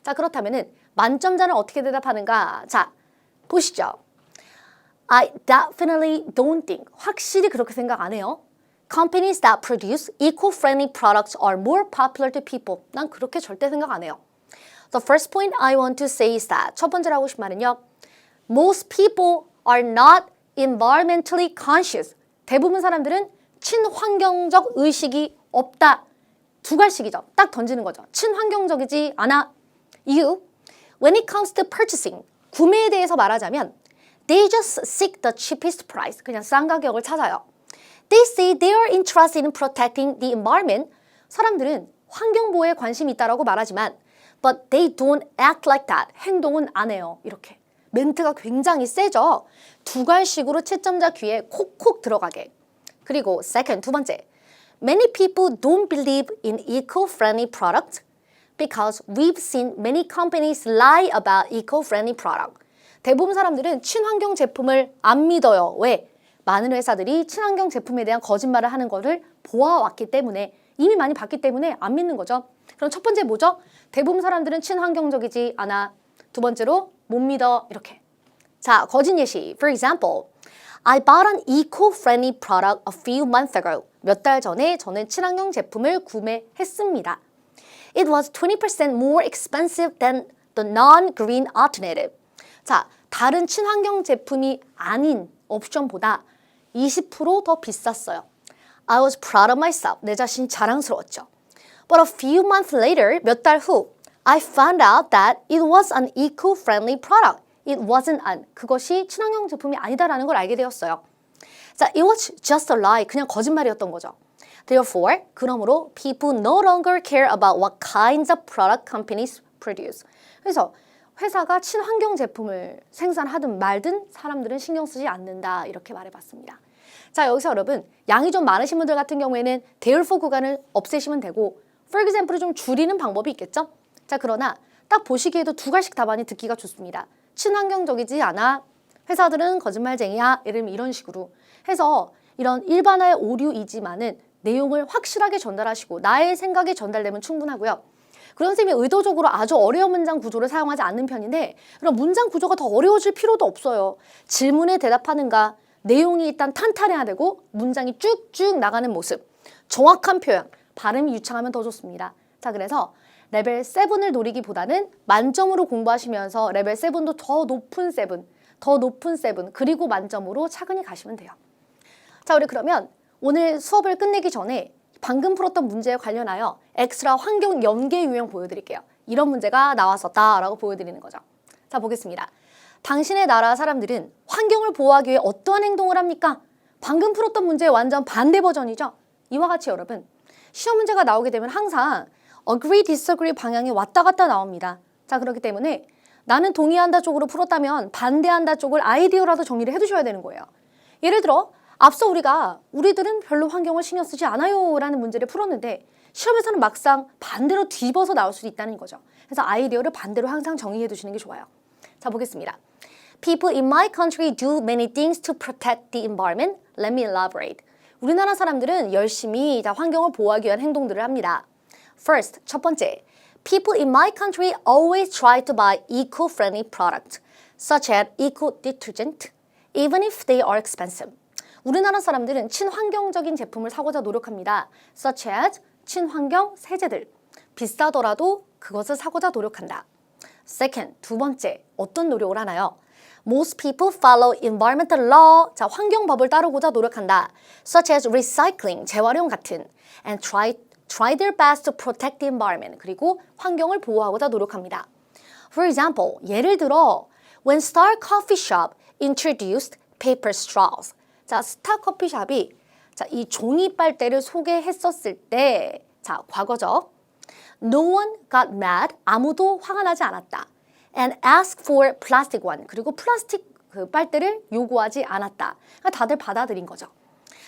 자, 그렇다면은 만점자는 어떻게 대답하는가? 자, 보시죠. I definitely don't think. 확실히 그렇게 생각 안 해요. Companies that produce eco-friendly products are more popular to people. 난 그렇게 절대 생각 안 해요. The first point I want to say is that 첫 번째로 하고 싶은 말은요. Most people are not environmentally conscious. 대부분 사람들은 친환경적 의식이 없다. 두갈식이죠. 딱 던지는 거죠. 친환경적이지 않아. 이유. When it comes to purchasing, 구매에 대해서 말하자면 they just seek the cheapest price. 그냥 싼 가격을 찾아요. They say they are interested in protecting the environment, 사람들은 환경보호에 관심이 있다라고 말하지만 but they don't act like that. 행동은 안 해요. 이렇게. 멘트가 굉장히 세죠. 두괄식으로 채점자 귀에 콕콕 들어가게. 그리고 second, 두 번째. Many people don't believe in eco-friendly products because we've seen many companies lie about eco-friendly product. 대부분 사람들은 친환경 제품을 안 믿어요. 왜? 많은 회사들이 친환경 제품에 대한 거짓말을 하는 것을 보아왔기 때문에 이미 많이 봤기 때문에 안 믿는 거죠. 그럼 첫 번째 뭐죠? 대부분 사람들은 친환경적이지 않아. 두 번째로 못 믿어. 이렇게. 자, 거짓 예시. For example, I bought an eco-friendly product a few months ago. 몇 달 전에 저는 친환경 제품을 구매했습니다. It was 20% more expensive than the non-green alternative. 자, 다른 친환경 제품이 아닌 옵션보다 20% 더 비쌌어요. I was proud of myself. 내 자신 자랑스러웠죠. But a few months later, 몇 달 후, I found out that it was an eco-friendly product. It wasn't an. 그것이 친환경 제품이 아니다라는 걸 알게 되었어요. 자, it was just a lie. 그냥 거짓말이었던 거죠. Therefore, 그러므로 people no longer care about what kinds of product companies produce. 그래서 회사가 친환경 제품을 생산하든 말든 사람들은 신경 쓰지 않는다. 이렇게 말해봤습니다. 자, 여기서 여러분 양이 좀 많으신 분들 같은 경우에는 therefore 구간을 없애시면 되고 for example을 좀 줄이는 방법이 있겠죠? 자, 그러나 딱 보시기에도 두 가지 답안이 듣기가 좋습니다. 친환경적이지 않아. 회사들은 거짓말쟁이야. 예를 이런 식으로 해서 이런 일반화의 오류이지만은 내용을 확실하게 전달하시고 나의 생각이 전달되면 충분하고요. 그런 선생님이 의도적으로 아주 어려운 문장 구조를 사용하지 않는 편인데 그럼 문장 구조가 더 어려워질 필요도 없어요. 질문에 대답하는가 내용이 일단 탄탄해야 되고 문장이 쭉쭉 나가는 모습 정확한 표현, 발음이 유창하면 더 좋습니다. 자, 그래서 레벨 7을 노리기보다는 만점으로 공부하시면서 레벨 7도 더 높은 7 그리고 만점으로 차근히 가시면 돼요. 자, 우리 그러면 오늘 수업을 끝내기 전에 방금 풀었던 문제에 관련하여 엑스트라 환경 연계 유형 보여드릴게요. 이런 문제가 나왔었다라고 보여드리는 거죠. 자, 보겠습니다. 당신의 나라 사람들은 환경을 보호하기 위해 어떠한 행동을 합니까? 방금 풀었던 문제의 완전 반대 버전이죠. 이와 같이 여러분 시험 문제가 나오게 되면 항상 agree, disagree 방향이 왔다 갔다 나옵니다. 자, 그렇기 때문에 나는 동의한다 쪽으로 풀었다면 반대한다 쪽을 아이디어라도 정리를 해두셔야 되는 거예요. 예를 들어 앞서 우리들은 별로 환경을 신경 쓰지 않아요 라는 문제를 풀었는데 시험에서는 막상 반대로 뒤집어서 나올 수도 있다는 거죠. 그래서 아이디어를 반대로 항상 정의해 두시는 게 좋아요. 자, 보겠습니다. People in my country do many things to protect the environment. Let me elaborate. 우리나라 사람들은 열심히 환경을 보호하기 위한 행동들을 합니다. First, 첫 번째. People in my country always try to buy eco-friendly products, such as eco-detergent, even if they are expensive. 우리나라 사람들은 친환경적인 제품을 사고자 노력합니다. Such as 친환경 세제들. 비싸더라도 그것을 사고자 노력한다. Second, 두 번째. 어떤 노력을 하나요? Most people follow environmental law. 자, 환경법을 따르고자 노력한다. Such as recycling, 재활용 같은. And try their best to protect the environment. 그리고 환경을 보호하고자 노력합니다. For example, 예를 들어 when Star Coffee Shop introduced paper straws. 자, 스타 커피숍이 이 종이 빨대를 소개했었을 때, 자, 과거죠. No one got mad. 아무도 화가 나지 않았다. And asked for plastic one. 그리고 플라스틱 그 빨대를 요구하지 않았다. 그러니까 다들 받아들인 거죠.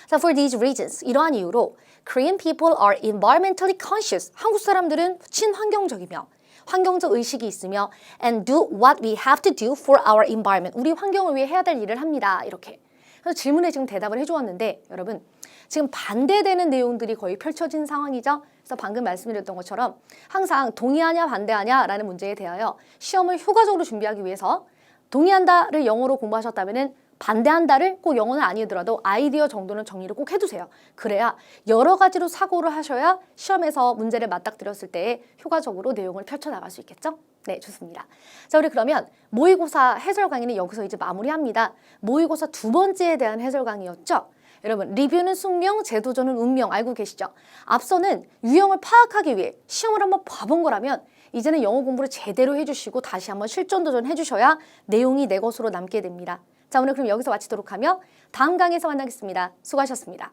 자, for these reasons, 이러한 이유로 Korean people are environmentally conscious. 한국 사람들은 친환경적이며 환경적 의식이 있으며 and do what we have to do for our environment. 우리 환경을 위해 해야 될 일을 합니다. 이렇게. 그래서 질문에 지금 대답을 해주었는데 여러분 지금 반대되는 내용들이 거의 펼쳐진 상황이죠. 그래서 방금 말씀드렸던 것처럼 항상 동의하냐 반대하냐 라는 문제에 대하여 시험을 효과적으로 준비하기 위해서 동의한다를 영어로 공부하셨다면 반대한다를 꼭 영어는 아니더라도 아이디어 정도는 정리를 꼭 해두세요. 그래야 여러 가지로 사고를 하셔야 시험에서 문제를 맞닥뜨렸을 때 효과적으로 내용을 펼쳐나갈 수 있겠죠? 네, 좋습니다. 자, 우리 그러면 모의고사 해설 강의는 여기서 이제 마무리합니다. 모의고사 두 번째에 대한 해설 강의였죠? 여러분, 리뷰는 숙명, 재도전은 운명 알고 계시죠? 앞서는 유형을 파악하기 위해 시험을 한번 봐본 거라면 이제는 영어 공부를 제대로 해주시고 다시 한번 실전 도전 해주셔야 내용이 내 것으로 남게 됩니다. 자, 오늘 그럼 여기서 마치도록 하며 다음 강의에서 만나겠습니다. 수고하셨습니다.